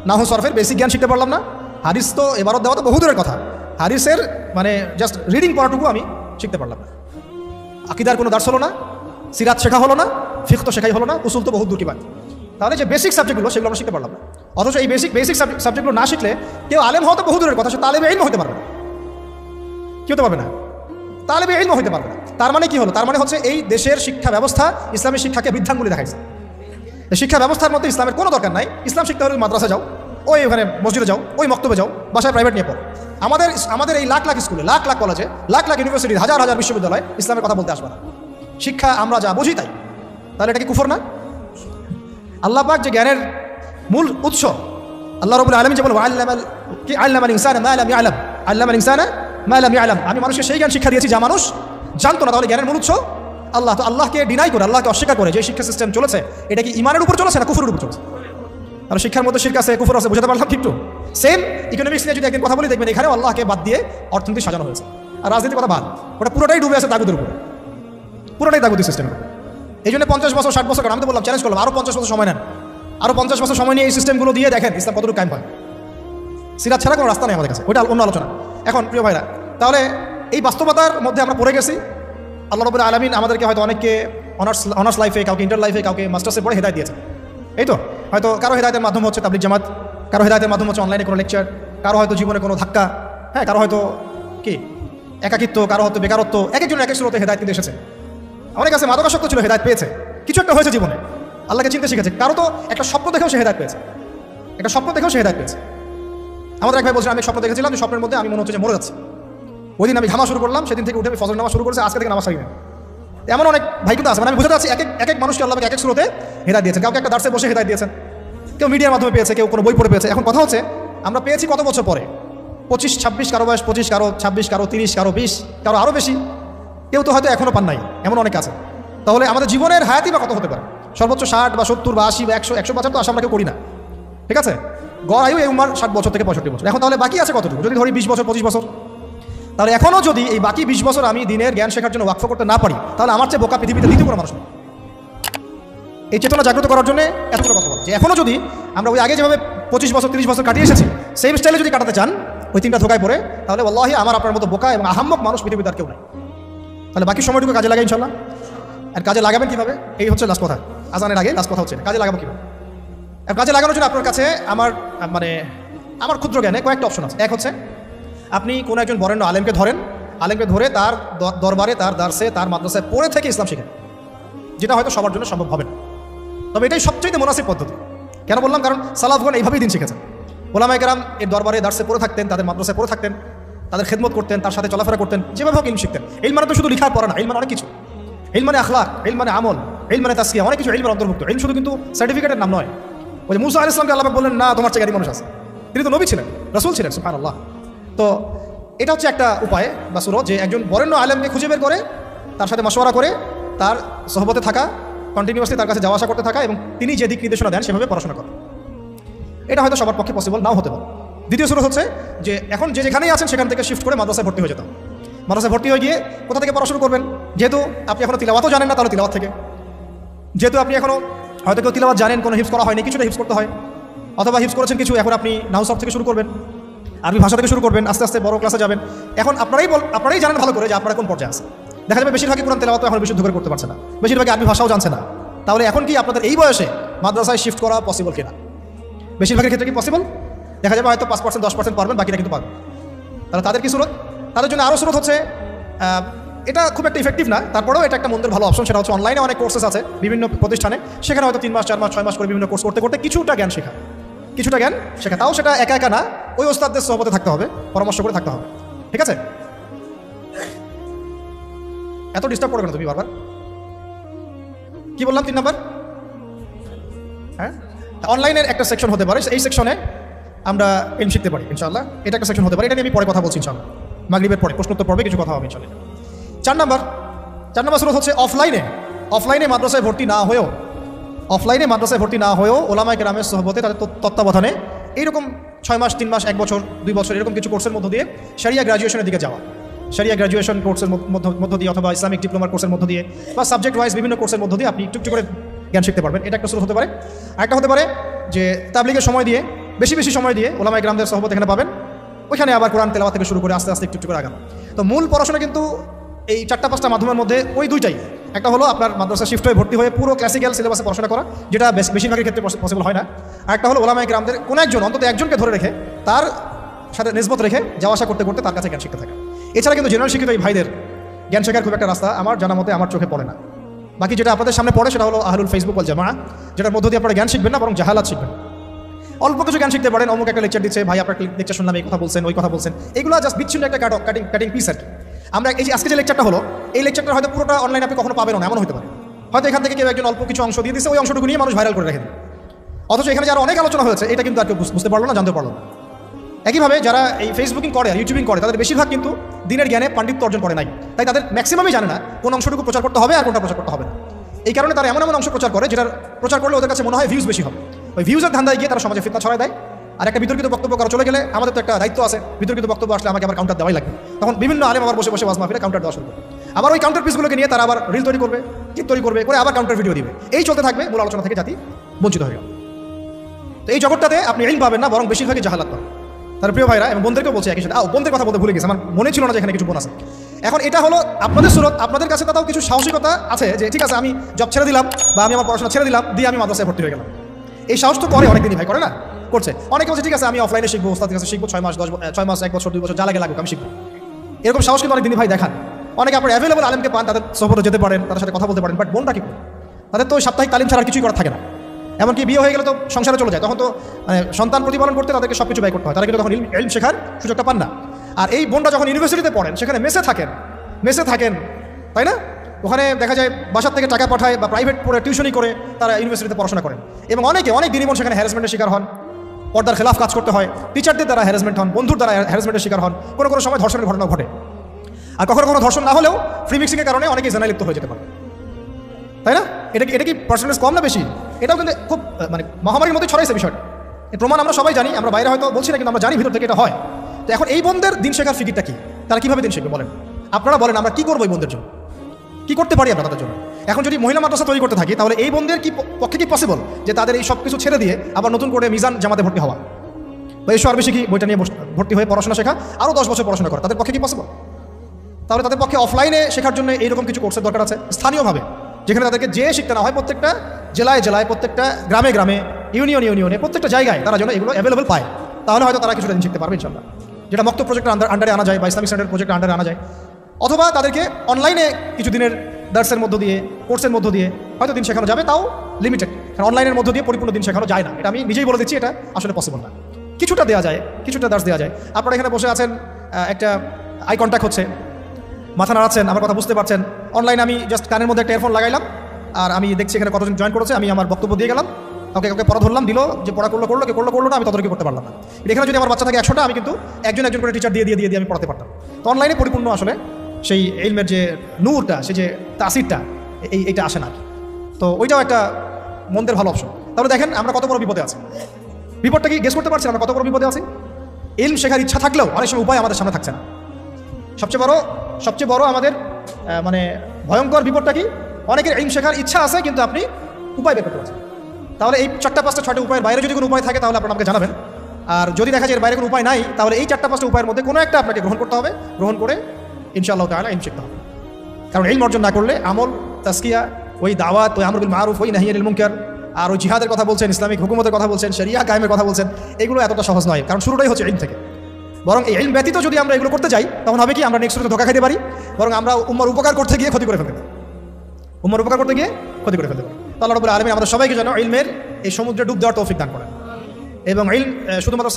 নাহু সরফের বেসিক জ্ঞান শিখতে পারলাম না, হাদিস তো এবারও দেওয়া তো বহু দূরের কথা, হাদিসের মানে জাস্ট রিডিং পড়াটুকু আমি শিখতে পারলাম না, আকিদার কোনো দার্স হলো না, সিরাত শেখা হলো না, ফিকহ তো শেখাই হলো না, উসুল তো বহুত দূর কি বাদ। তাহলে যে বেসিক সাবজেক্টগুলো সেগুলো আমরা শিখতে পারলাম না। অথচ এই বেসিক সাবজেক্টগুলো না শিখলে কেউ আলেম হওয়া তো বহু দূরের কথা, সে তালেবে ইলম হতে পারবে না, কি হতে পারবে না, তালেবে ইলম হতে পারবে না। তার মানে কি হলো? তার মানে হচ্ছে এই দেশের শিক্ষা ব্যবস্থা ইসলামের শিক্ষাকে বৃদ্ধাঙ্গুলি দেখাইছে। শিক্ষা ব্যবস্থার মধ্যে ইসলামের কোনো দরকার নাই। ইসলাম শিখতে হলে মাদ্রাসা যাও, ওই ওখানে মসজিদে যাও, ওই মক্তবে যাও, বাসায় প্রাইভেট নিয়ে পড়ো। আমাদের এই লাখ লাখ স্কুলে, লাখ লাখ কলেজে, লাখ লাখ ইউনিভার্সিটি, হাজার হাজার বিশ্ববিদ্যালয় ইসলামের কথা বলতে আসবে না। শিক্ষা আমরা যা বুঝি তাই। তাহলে এটা কি কুফর না? আল্লাহ পাক যে জ্ঞানের মূল উৎস, আল্লাহ রাব্বুল আলামিন যে বলেন আল্লামাল ইনসানা মা লাম ইয়ালাম, আল্লামাল ইনসানা মা লাম ইয়ালাম, আমি মানুষকে সেই জ্ঞান শিক্ষা দিয়েছি যা মানুষ জানতো না। তাহলে জ্ঞানের মূল উৎস আল্লাহ। তো আল্লাহকে ডিনাই করে, আল্লাহকে অস্বীকার করে যে শিক্ষা সিস্টেম চলেছে, এটা কি ইমানের উপর চলেছে না কুফরের উপর চলেছে? তাহলে শিক্ষার মধ্যে শিরক আছে, কুফর আছে, বুঝতে পারলাম একটু। সেম ইকোনমিক্স নিয়ে যদি একদিন কথা বলি, দেখবেন এখানেও আল্লাহকে বাদ দিয়ে অর্থনীতি সাজানো হয়েছে। আর রাজনীতির কথা বাদ, ওটা পুরোটাই ডুবে আছে তাগুদের উপরে, পুরোটাই তাগুদি সিস্টেমের উপরে। এই জন্য 50 বছর 60 বছর, আমি তো বললাম চ্যালেঞ্জ করলাম, আরও 50 বছর সময় নেন, আরও 50 বছর সময় নিয়ে এই সিস্টেমগুলো দিয়ে দেখেন ইসলাম কতটুকু কায়েম হয়। সিরাত ছাড়া কোনো রাস্তা নেই আমাদের কাছে, ওইটা অন্য আলোচনা। এখন প্রিয় ভাইরা, তাহলে এই বাস্তবতার মধ্যে আমরা পড়ে গেছি। আল্লাহ রাব্বুল আলামিন আমাদেরকে হয়তো অনেককে অনার্স লাইফে, কাউকে ইন্টার লাইফে, কাউকে মাস্টার্সে পড়ে হেদায়েত দিয়েছে। এই তো হয়তো কারো হেদায়েতের মাধ্যম হচ্ছে তাবলীগ জামাত, কারো হেদায়েতের মাধ্যম হচ্ছে অনলাইনে কোনো লেকচার, কারো হয়তো জীবনে কোনো ধাক্কা, হ্যাঁ, কারো হয়তো কি একাকিত্ব, কারো হয়তো বেকারত্ব, এক একজনের এক এক স্রোতে হেদায়েত কিন্তু এসেছে। অনেক আছে মাদকাসক্ত ছিল, হেদায়েত পেয়েছে, কিছু একটা হয়েছে জীবনে, আল্লাহকে চিনতে শিখেছে। কারো তো একটা স্বপ্ন দেখেও সে হেদায়েত পেয়েছে, একটা স্বপ্ন দেখেও সে হেদায়েত পেয়েছে। আমাদের এক ভাই বলছে, আমি স্বপ্ন দেখেছিলাম, যে স্বপ্নের মধ্যে আমি মনে হচ্ছে যে মরে যাচ্ছি। ওই দিন আমি ঘামা শুরু করলাম, সেদিন থেকে উঠে আমি ফজর নামাজ শুরু করেছি, আজকে থেকে নামাজ ছাড়ি না। এমন অনেক ভাই কিন্তু আছে, মানে আমি বুঝতে পারছি এক এক মানুষকে আল্লাহ এক এক স্রোতে হেদায়েত দিয়েছেন। কাউকে একটা দার্সে বসে হেদায়েত দিয়েছেন, কেউ মিডিয়ার মাধ্যমে পেয়েছে, কেউ কোনো বই পড়ে পেয়েছে। এখন কথা হচ্ছে আমরা পেয়েছি কত বছর পরে, 25-26, কারো বয়স 25, কারো 26, কারো 30, কারো 20, কারো আরও বেশি, কেউ তো হয়তো এখনও পান নাই, এমন অনেক আছে। তাহলে আমাদের জীবনের হায়াতই বা কত হতে পারে? সর্বোচ্চ 60 বা 70 বা 80 বা 100, 150 তো আশা আমরা কেউ করি না, ঠিক আছে? গড় আয়ু এই উম্মার 60 বছর থেকে 65 বছর। এখন তাহলে বাকি আছে কতটুকু? যদি ধরি 20 বছর 25 বছর, তাহলে এখনও যদি এই বাকি 20 বছর আমি দিনের জ্ঞান শেখার জন্য ওয়াকফ করতে না পারি, তাহলে আমার চেয়ে বোকা পৃথিবীতে দ্বিতীয় কোনো মানুষ নেই। এই চেতনা জাগ্রত করার জন্য এতগুলো কথা বলা যে এখনও যদি আমরা ওই আগে যেভাবে 25 বছর 30 বছর কাটিয়ে এসেছি, সেম স্টাইলে যদি কাটাতে চান ওই 3টা ধোকায় পড়ে, তাহলে আল্লাহি আমার আপনার মতো বোকা এবং আহাম্মক মানুষ পৃথিবীতে আর কেউ নাই। তাহলে বাকি সময়টুকু কাজে লাগাই ইনশাল্লাহ। আর কাজে লাগাবেন কীভাবে? এই হচ্ছে লাস্ট কথা, আজানের আগে লাস্ট কথা হচ্ছে কাজে লাগাবো কীভাবে। আর কাজে লাগানোর জন্য আপনার কাছে আমার ক্ষুদ্র জ্ঞানে কয়েকটা অপশন আছে। এক হচ্ছে আপনি কোনো একজন বরেণ্য আলেমকে ধরে তার দরবারে, তার দার্সে, তার মাদ্রাসায় পড়ে থেকে ইসলাম শিখেন, যেটা হয়তো সবার জন্য সম্ভব হবে না, তবে এটাই সবচেয়ে মুনাসিব পদ্ধতি। কেন বললাম? কারণ সালাফগণ এইভাবেই দিন শিখেছেন। ওলামায়ে কেরাম এর দরবারে দার্সে পড়ে থাকতেন, তাদের মাদ্রাসায় পড়ে থাকতেন, তাদের খেদমত করতেন, তার সাথে চলাফেরা করতেন, যেভাবে হোক ইলম শিখতেন। ইলম মানে তো শুধু লিখার পড়া না, ইলম মানে অনেক কিছু। ইলম মানে আখলাক, ইলম মানে আমল, ইলম মানে তাসকিয়া, অনেক কিছু ইলমের অন্তর্ভুক্ত। ইলম শুধু কিন্তু সার্টিফিকেটের নাম নয়। ওই যে মুসা আলাইহিস সালামকে আল্লাহ বললেন না তোমার চেয়ে জ্ঞানী মানুষ আছে, তিনি তো নবী ছিলেন, রাসূল ছিলেন, সুবহানাল্লাহ। তো এটা হচ্ছে একটা উপায় বা সুরত যে একজন বরেণ্য আলেমকে খুঁজে বের করে তার সাথে মশওয়ারা করে তার সহবতে থাকা, কন্টিনিউয়াসলি তার কাছে যাওয়া আসা করতে থাকা এবং তিনি যে দিক নির্দেশনা দেন সেভাবে পড়াশোনা করা। এটা হয়তো সবার পক্ষে পসিবল নাও হতে পারে। দ্বিতীয় সুরত হচ্ছে যে এখন যে যেখানেই আছেন সেখান থেকে শিফট করে মাদ্রাসায় ভর্তি হয়ে যেতাম। মাদ্রাসায় ভর্তি হয়ে গিয়ে কোথা থেকে পড়া শুরু করবেন? যেহেতু আপনি এখনও তিলাওয়াতও জানেন না, তাহলে তিলাওয়াত থেকে। যেহেতু আপনি এখনও হয়তো কেউ তিলাওয়াত জানেন, কোনো হিফজ করা হয়নি, কিছুটা হিফজ করতে হয়, অথবা হিফজ করেছেন কিছু, এখন আপনি নাহু থেকে শুরু করবেন, আরবি ভাষা থেকে শুরু করবেন, আস্তে আস্তে বড় ক্লাসে যাবেন। এখন আপনারাই জানেন ভালো করে যে আপনারা কোন পর্যায়ে আছে। দেখা যাবে বেশিরভাগই কোরআন তেলাওয়াত এখন বিশুদ্ধ করে করতে পারছে না, বেশিরভাগই আরবি ভাষাও জানছে না। তাহলে এখন কি আপনাদের এই বয়সে মাদ্রাসায় শিফট করা পসিবল কিনা? বেশিরভাগের ক্ষেত্রে কি পসিবল? দেখা যাবে হয়তো 5%, 10% পারবেন, বাকিটা কিন্তু পারবেন। তাহলে তাদের কি সুরত? তাদের জন্য আরও সুরত হচ্ছে, এটা খুব একটা ইফেক্টিভ না, তারপরেও এটা একটা মন্দের ভালো অপশন। সেটা হচ্ছে অনলাইনে অনেক কোর্সেস আছে বিভিন্ন প্রতিষ্ঠানে, সেখানে হয়তো 3 মাস 4 মাস 6 মাস করে বিভিন্ন কোর্স করতে করতে কিছুটা জ্ঞান শেখা। তাও সেটা একা একা না, ওই ওস্তাদদের সহবতে থাকতে হবে, পরামর্শ করে থাকতে হবে, ঠিক আছে? এত ডিস্টার্ব করবে না তুমি বারবার। কি বললাম 3 নাম্বার? হ্যাঁ, অনলাইনের একটা সেকশন হতে পারে, এই সেকশনে আমরা ইলম শিখতে পারি ইনশাআল্লাহ। এটা একটা সেকশন হতে পারে, এটা নিয়ে আমি পরে কথা বলছি ইনশাআল্লাহ। মাগরিবের পরে প্রশ্নোত্তর পর্বে কিছু কথা হবে ইনশাআল্লাহ। 4 নাম্বার সুরত হচ্ছে অফলাইনে মাদ্রাসায় ভর্তি না হয়েও ওলামায়ে কেরামের সোহবতে, তাদের তত্ত্বাবধানে এইরকম 6 মাস 3 মাস 1 বছর 2 বছর এরকম কিছু কোর্সের মধ্য দিয়ে শরিয়া গ্র্যাজুয়েশনের দিকে যাওয়া, শরিয়া গ্র্যাজুয়েশন কোর্সের মধ্য দিয়ে অথবা ইসলামিক ডিপ্লোমার কোর্সের মধ্য দিয়ে বা সাবজেক্ট ওয়াইজ বিভিন্ন কোর্সের মধ্য দিয়ে আপনি একটু করে জ্ঞান শিখতে পারবেন। এটা একটা সুরত হতে পারে। আরেকটা হতে পারে যে তাবলীগের সময় দিয়ে, বেশি সময় দিয়ে ওলামায়ে কেরামদের সোহবত এখানে পাবেন, ওইখানে আবার কোরআন তেলাওয়াত থেকে শুরু করে আস্তে আস্তে একটু করে আগানো। তো মূল পড়াশোনা কিন্তু এই 4-5টা মাধ্যমের মধ্যে ওই দুইটাই। একটা হলো আপনার মাদ্রাসা শিফট হয়ে ভর্তি হয়ে পুরো ক্লাসিক্যাল সিলেবাসে পড়াশোনা করা, যেটা বেশিরভাগের ক্ষেত্রে পসিবল হয় না। আর একটা হলো ওলামায়ে কেরামদের কোনো একজন, অন্তত একজনকে ধরে রেখে তার সাথে নিসবত রেখে যাওয়া আসা করতে করতে তার কাছে জ্ঞান শিখতে থাকা। এছাড়া কিন্তু জেনারেল শিক্ষিত এই ভাইদের জ্ঞান শেখার খুব একটা রাস্তা আমার জানা মতে আমার চোখে পড়ে না। বাকি যেটা আপনাদের সামনে পড়ে সেটা হলো আহলুল ফেসবুক ওয়াল জামাআহ, যেটার মধ্য দিয়ে আপনারা জ্ঞান শিখবেন না, বরং জাহালাত শিখবেন। অল্প কিছু জ্ঞান শিখতে পারেন, অমুক একটা লেকচার দিচ্ছে, ভাই আপনার লেকচার শুনলাম, এই কথা বলছেন, ওই কথা বলছেন, এগুলো জাস্ট বিচ্ছিন্ন একটা কাটিং পিস আর কি। আমরা এই যে আজকে যে লেকচারটা হলো, এই লেকচারটা হয়তো পুরোটা অনলাইনে আপনি কখনো পাবেন না, এমন হতে পারে। হয়তো এখান থেকে কেউ একজন অল্প কিছু অংশ দিয়ে দিচ্ছে, ওই অংশটুকু নিয়ে মানুষ ভাইরাল করে রেখে দেয়। অথচ এখানে যারা অনেক আলোচনা হয়েছে এটা কিন্তু আর কেউ বুঝতে পারলো না, জানতে পারলো না। একইভাবে যারা এই ফেসবুকিং করে আর ইউটিউবিং করে, তাদের বেশিরভাগ কিন্তু দিনের জ্ঞানে পাণ্ডিত্য অর্জন করে নাই, তাই তাদের ম্যাক্সিমামই জানে না কোন অংশটুকু প্রচার করতে হবে আর কোনটা প্রচার করতে হবে না। এই কারণে তারা এমন অংশ প্রচার করে যেটার প্রচার করলে ওদের কাছে মনে হয় ভিউজ বেশি হবে। ওই ভিউজের ধান্দায় গিয়ে তারা সমাজে ফিতনা ছড়ায় দেয়। আর একটা বিতর্কিত বক্তব্য করা চলে গেলে আমাদের তো একটা দায়িত্ব আছে, বিতর্কিত বক্তব্য আসলে আমাকে আবার কাউন্টার দেওয়াই লাগবে। তখন বিভিন্ন আলেম আবার বসে ওয়াজ মাহফিলে কাউন্টার দেওয়া শুরু করবে। আবার ওই কাউন্টার পিসগুলোকে নিয়ে তারা আবার রিল তৈরি করবে, ক্লিপ তৈরি করবে, করে আবার কাউন্টার ভিডিও দিবে। এই চলতে থাকবে, মূল আলোচনা থেকে জাতি বঞ্চিত হয়ে গেল। তো এই জগৎটাতে আপনি ইলম পাবেন না, বরং বেশিরভাগই জাহালাত পাবেন। তার প্রিয় ভাইরা এবং বোনদেরকেও বলছি একই সাথে, বোনদের কথা বলতে ভুলে গেছে, আমার মনে ছিল না যে এখানে কিছু বোন আছে। এখন এটা হলো আপনাদের সুরত, আপনাদের কাছে তাও কিছু সাহসিকতা আছে যে ঠিক আছে আমি জব ছেড়ে দিলাম বা আমি আমার পড়াশোনা ছেড়ে দিলাম, দিয়ে আমি মাদ্রাসায় ভর্তি হয়ে গেলাম। এই সাহস তো করে অনেকদিনই ভাই, করে না? করছে অনেকে বলছে ঠিক আছে আমি অফলাইনে শিখবো, ওস্তাদের কাছে শিখবো, 6 মাস 1 বছর 2 বছর যা লাগে লাগুক আমি শিখবো। এরকম সাহস কিন্তু অনেকদিনই ভাই দেখান। অনেকে আপনার অ্যাভেলেবল আলেমকে পান, তাদের সফরে যেতে পারেন, তাদের সাথে কথা বলতে পারেন, বাট বোনটা কি করে? তাদের তো সাপ্তাহিক তালিম ছাড়া আর কিছুই করা থাকে না। এমনকি বিয়ে হয়ে গেলে তো সংসারে চলে যায়, তখন তো সন্তান প্রতিপালন করতে তাদেরকে সব কিছু ব্যয় করতে হয়, তারা কিন্তু তখন ইলম শেখার সুযোগটা পান না। আর এই বোনটা যখন ইউনিভার্সিটিতে পড়েন, সেখানে মেসে থাকেন, তাই না? ওখানে দেখা যায় বাসার থেকে টাকা পাঠায় বা প্রাইভেট পড়ে টিউশনি করে তারা ইউনিভার্সিটিতে পড়াশোনা করেন, এবং অনেক দিনই সেখানে হ্যারাসমেন্টের শিকার হন, পর্দার খেলাফ কাজ করতে হয়, টিচারদের দ্বারা হ্যারাসমেন্ট হন, বন্ধুর দ্বারা হ্যারাসমেন্টের শিকার হন, কোনো সময় ধর্ষণের ঘটনা ঘটে। আর কখনো ধর্ষণ না হলেও ফ্রি মিক্সিংয়ের কারণে অনেকেই জেনায় লিপ্ত হয়ে যেতে পারে, তাই না? এটা কি পার্সেন্টেজ কম না বেশি? এটাও কিন্তু খুব মানে মহামারীর মধ্যে ছড়াইছে বিষয়টা। এর প্রমাণ আমরা সবাই জানি, আমরা বাইরে হয়তো বলছি না, কিন্তু আমরা জানি ভিতর থেকে এটা হয়। তো এখন এই বোনদের দিন শেখার ফিকিরটা কি? তারা কীভাবে দিন শিখবে বলেন? আপনারা বলেন, আমরা কী করবো এই বোনদের জন্য? কী করতে পারি আমরা তাদের জন্য? এখন যদি মহিলা মাদ্রাসা তৈরি করতে থাকি, তাহলে এই বোনদের পক্ষে কি পসিবল যে তাদের এই সব কিছু ছেড়ে দিয়ে আবার নতুন করে মিজান জামাতে ভর্তি হওয়া বা এসব আরবি শিখি বইটা নিয়ে ভর্তি হয়ে পড়াশোনা শেখা, আরও 10 বছর পড়াশোনা করা, তাদের পক্ষে কি পসিবল? তাহলে তাদের পক্ষে অফলাইনে শেখার জন্য এইরকম কিছু কোর্সের দরকার আছে, স্থানীয়ভাবে, যেখানে তাদেরকে যে শিখতে না হয়, প্রত্যেকটা জেলায় প্রত্যেকটা গ্রামে ইউনিয়নে প্রত্যেকটা জায়গায় তারা যেন এগুলো অ্যাভেলেবল পায়। তাহলে হয়তো তারা কিছুটা দিন শিখতে পারবে ইনশাল্লাহ, যেটা মক্তব প্রজেক্টের আন্ডারে আনা যায় বা ইসলামিক স্ট্যান্ডার্ড প্রজেক্টের আন্ডারে আনা যায়। অথবা তাদেরকে অনলাইনে কিছু দিনের দার্সের মধ্য দিয়ে, কোর্সের মধ্য দিয়ে হয়তো দিন শেখানো যাবে, তাও লিমিটেড, কারণ অনলাইনের মধ্য দিয়ে পরিপূর্ণ দিন শেখানো যায় না। এটা আমি নিজেই বলে দিচ্ছি, এটা আসলে পসিবল না। কিছুটা দেওয়া যায়, কিছুটা দার্স দেওয়া যায়। আপনারা এখানে বসে আছেন, একটা আই কন্ট্যাক্ট হচ্ছে, মাথা নাড়াচ্ছেন, আমার কথা বুঝতে পারছেন। অনলাইনে আমি জাস্ট কানের মধ্যে একটা ইয়ারফোন লাগাইলাম, আর আমি দেখছি এখানে কতজন জয়েন করেছে, আমি আমার বক্তব্য দিয়ে গেলাম, কাউকে পড়া ধরলাম, দিল, যে পড়া করলো, কে করলো না, আমি তদারকি করতে পারলাম না। এখানে যদি আমার বাচ্চা থাকে 100টা, আমি কিন্তু একজন করে টিচার দিয়ে আমি পড়াতে পারতাম। তো অনলাইনে পরিপূর্ণ আসলে সেই ইলমের যে নূরটা, সে যে তাসিরটা, এইটা আসে না। তো ওইটাও একটা মন্দের ভালো অপশন। তাহলে দেখেন আমরা কত বড় বিপদে আছি। বিপদটা কি গেস করতে পারছি? আমরা কত বড় বিপদে আছি? ইলম শেখার ইচ্ছা থাকলেও অনেক সময় উপায় আমাদের সামনে থাকছে না। সবচেয়ে বড় আমাদের মানে ভয়ঙ্কর বিপদটা কি? অনেকের ইলম শেখার ইচ্ছা আছে, কিন্তু আপনি উপায় বের করতে পারছেন। তাহলে এই 4টা 5টা 6টা উপায়ের বাইরে যদি কোনো উপায় থাকে, তাহলে আপনারা আমাকে জানাবেন। আর যদি দেখা যায় এর বাইরে কোনো উপায় নাই, তাহলে এই 4টা 5টা উপায়ের মধ্যে কোনো একটা আপনাকে গ্রহণ করতে হবে। গ্রহণ করে ইনশাআল্লাহ তাআলা ইলম শিখতে হবে। কারণ ইলম অর্জন না করলে আমল, তাসকিয়া, ওই দাওয়াত, ওই আমর বিল মারুফ, ওই নাহি আনিল মুনকার, আর ওই জিহাদের কথা বলছেন, ইসলামিক হুকুমতের কথা বলছেন, শরিয়া কায়েমের কথা বলছেন, এগুলো এতটা সহজ নয়। কারণ শুরুটাই হচ্ছে ইলম থেকে। বরং এই ইলম ব্যতীত যদি আমরা এগুলো করতে যাই, তখন হবে কি, আমরা নেক্সট রুটে ধোঁকা খাইতে পারি, বরং আমরা উম্মার উপকার করতে গিয়ে ক্ষতি করে ফেলতে পারি। আল্লাহ রাব্বুল আলামিন আমাদের সবাইকে যেন ইলমের এই সমুদ্রে ডুব দেওয়ার তৌফিক দান করেন। এবং ইলম শুধুমাত্র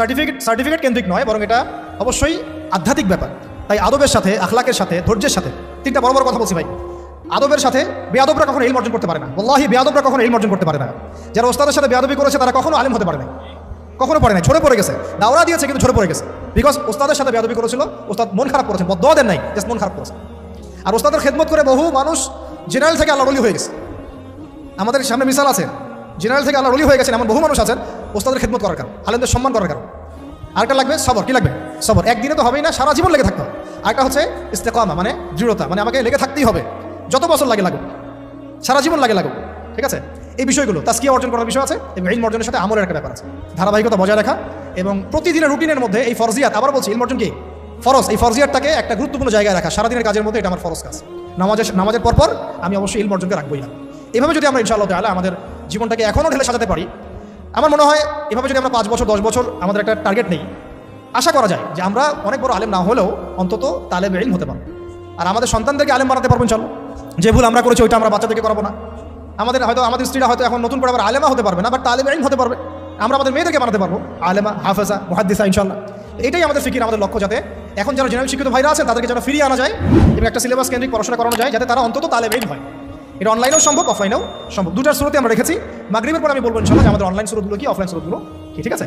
সার্টিফিকেট কেন্দ্রিক নয়, বরং এটা অবশ্যই আধ্যাত্মিক ব্যাপার। তাই আদবের সাথে, আখলাকের সাথে, ধৈর্যের সাথে, 3টা বড় কথা বলছি ভাই। আদবের সাথে বেয়াদবরা কখনো ইলম অর্জন করতে পারে না। ওয়াল্লাহি বেয়াদবরা কখনো ইলম অর্জন করতে পারে না। যারা ওস্তাদের সাথে বেয়াদবি করেছে, তারা কখনো আলেম হতে পারে না, কখনো পারে না, ঝরে পড়ে গেছে। দাওরা দিয়েছে কিন্তু ঝরে পড়ে গেছে, বিকজ ওস্তাদের সাথে বেয়াদবি করেছিল। ওস্তাদ মন খারাপ করেছেন, বদদোয়া দেন নাই, জাস্ট মন খারাপ করেছে। আর ওস্তাদের খেদমত করে বহু মানুষ জেনারেল থেকে আল্লাহর ওলি হয়ে গেছে। আমাদের সামনে মিসাল আছে, জেনারেল থেকে আল্লাহর ওলি হয়ে গেছেন এমন বহু মানুষ আছেন ওস্তাদের খেদমত করার কারণ, আলেমদের সম্মান করার কারণ। আরেকটা লাগবে সবর। কি লাগবে? সবর। একদিনে তো হবেই না, সারা জীবন লেগে থাকতে হবে। আরেকটা হচ্ছে ইস্তেকামা, মানে দৃঢ়তা, মানে আমাকে লেগে থাকতেই হবে, যত বছর লাগুক, সারা জীবন লাগুক। ঠিক আছে? এই বিষয়গুলো তাসকিয়া অর্জন করার বিষয় আছে, এবং ইলম অর্জনের সাথে আমলের একটা ব্যাপার আছে, ধারাবাহিকতা বজায় রাখা। এবং প্রতিদিনের রুটিনের মধ্যে এই ফরজিয়াত, আবার বলছি, ইলম অর্জন কি ফরজ, এই ফরজিয়াতটাকে একটা গুরুত্বপূর্ণ জায়গায় রাখা। সারাদিনের কাজের মধ্যে এটা আমার ফরজ কাজ। নামাজের পরপর আমি অবশ্যই ইলম অর্জনকে রাখবই না। এভাবে যদি আমরা ইনশাআল্লাহ তাআলা আমাদের জীবনটাকে এখনও ঢেলে সাজাতে পারি, আমার মনে হয় এভাবে যদি আমরা 5 বছর 10 বছর আমাদের একটা টার্গেট নেই, আশা করা যায় যে আমরা অনেক বড় আলেম না হলেও অন্তত তালেবে ইলম হতে পারবো। আর আমাদের সন্তানদেরকে আলেম বানাতে পারবো ইনশাআল্লাহ। যে ভুল আমরা করেছি ওইটা আমরা বাচ্চাদেরকে করাবো না। আমাদের স্ত্রীরা হয়তো এখন নতুন করে আবার আলেমা হতে পারবে না, বাট তালেবে ইলম হতে পারবে। আমরা আমাদের মেয়েদেরকে বানাতে পারবো আলেমা, হাফেজা, মুহাদ্দিসা ইনশাআল্লাহ। এটাই আমাদের ফিকির, আমাদের লক্ষ্য, যাতে এখন যারা জেনারেল শিক্ষিত ভাইরা আছেন তাদেরকে যেন ফিরিয়ে আনা যায় এবং একটা সিলেবাস কেন্দ্রিক পড়াশোনা করানো যায়, যাতে তারা অন্তত তালেবে ইলম হয়। এটা অনলাইনেও সম্ভব, অফলাইনেও সম্ভব। 2টার শুরুতে আমরা রেখেছি। মাগরিবের পর আমি বলবো ইনশাআল্লাহ যে আমাদের অনলাইন শুরুগুলো কি, অফলাইন শুরুগুলো কি। ঠিক আছে?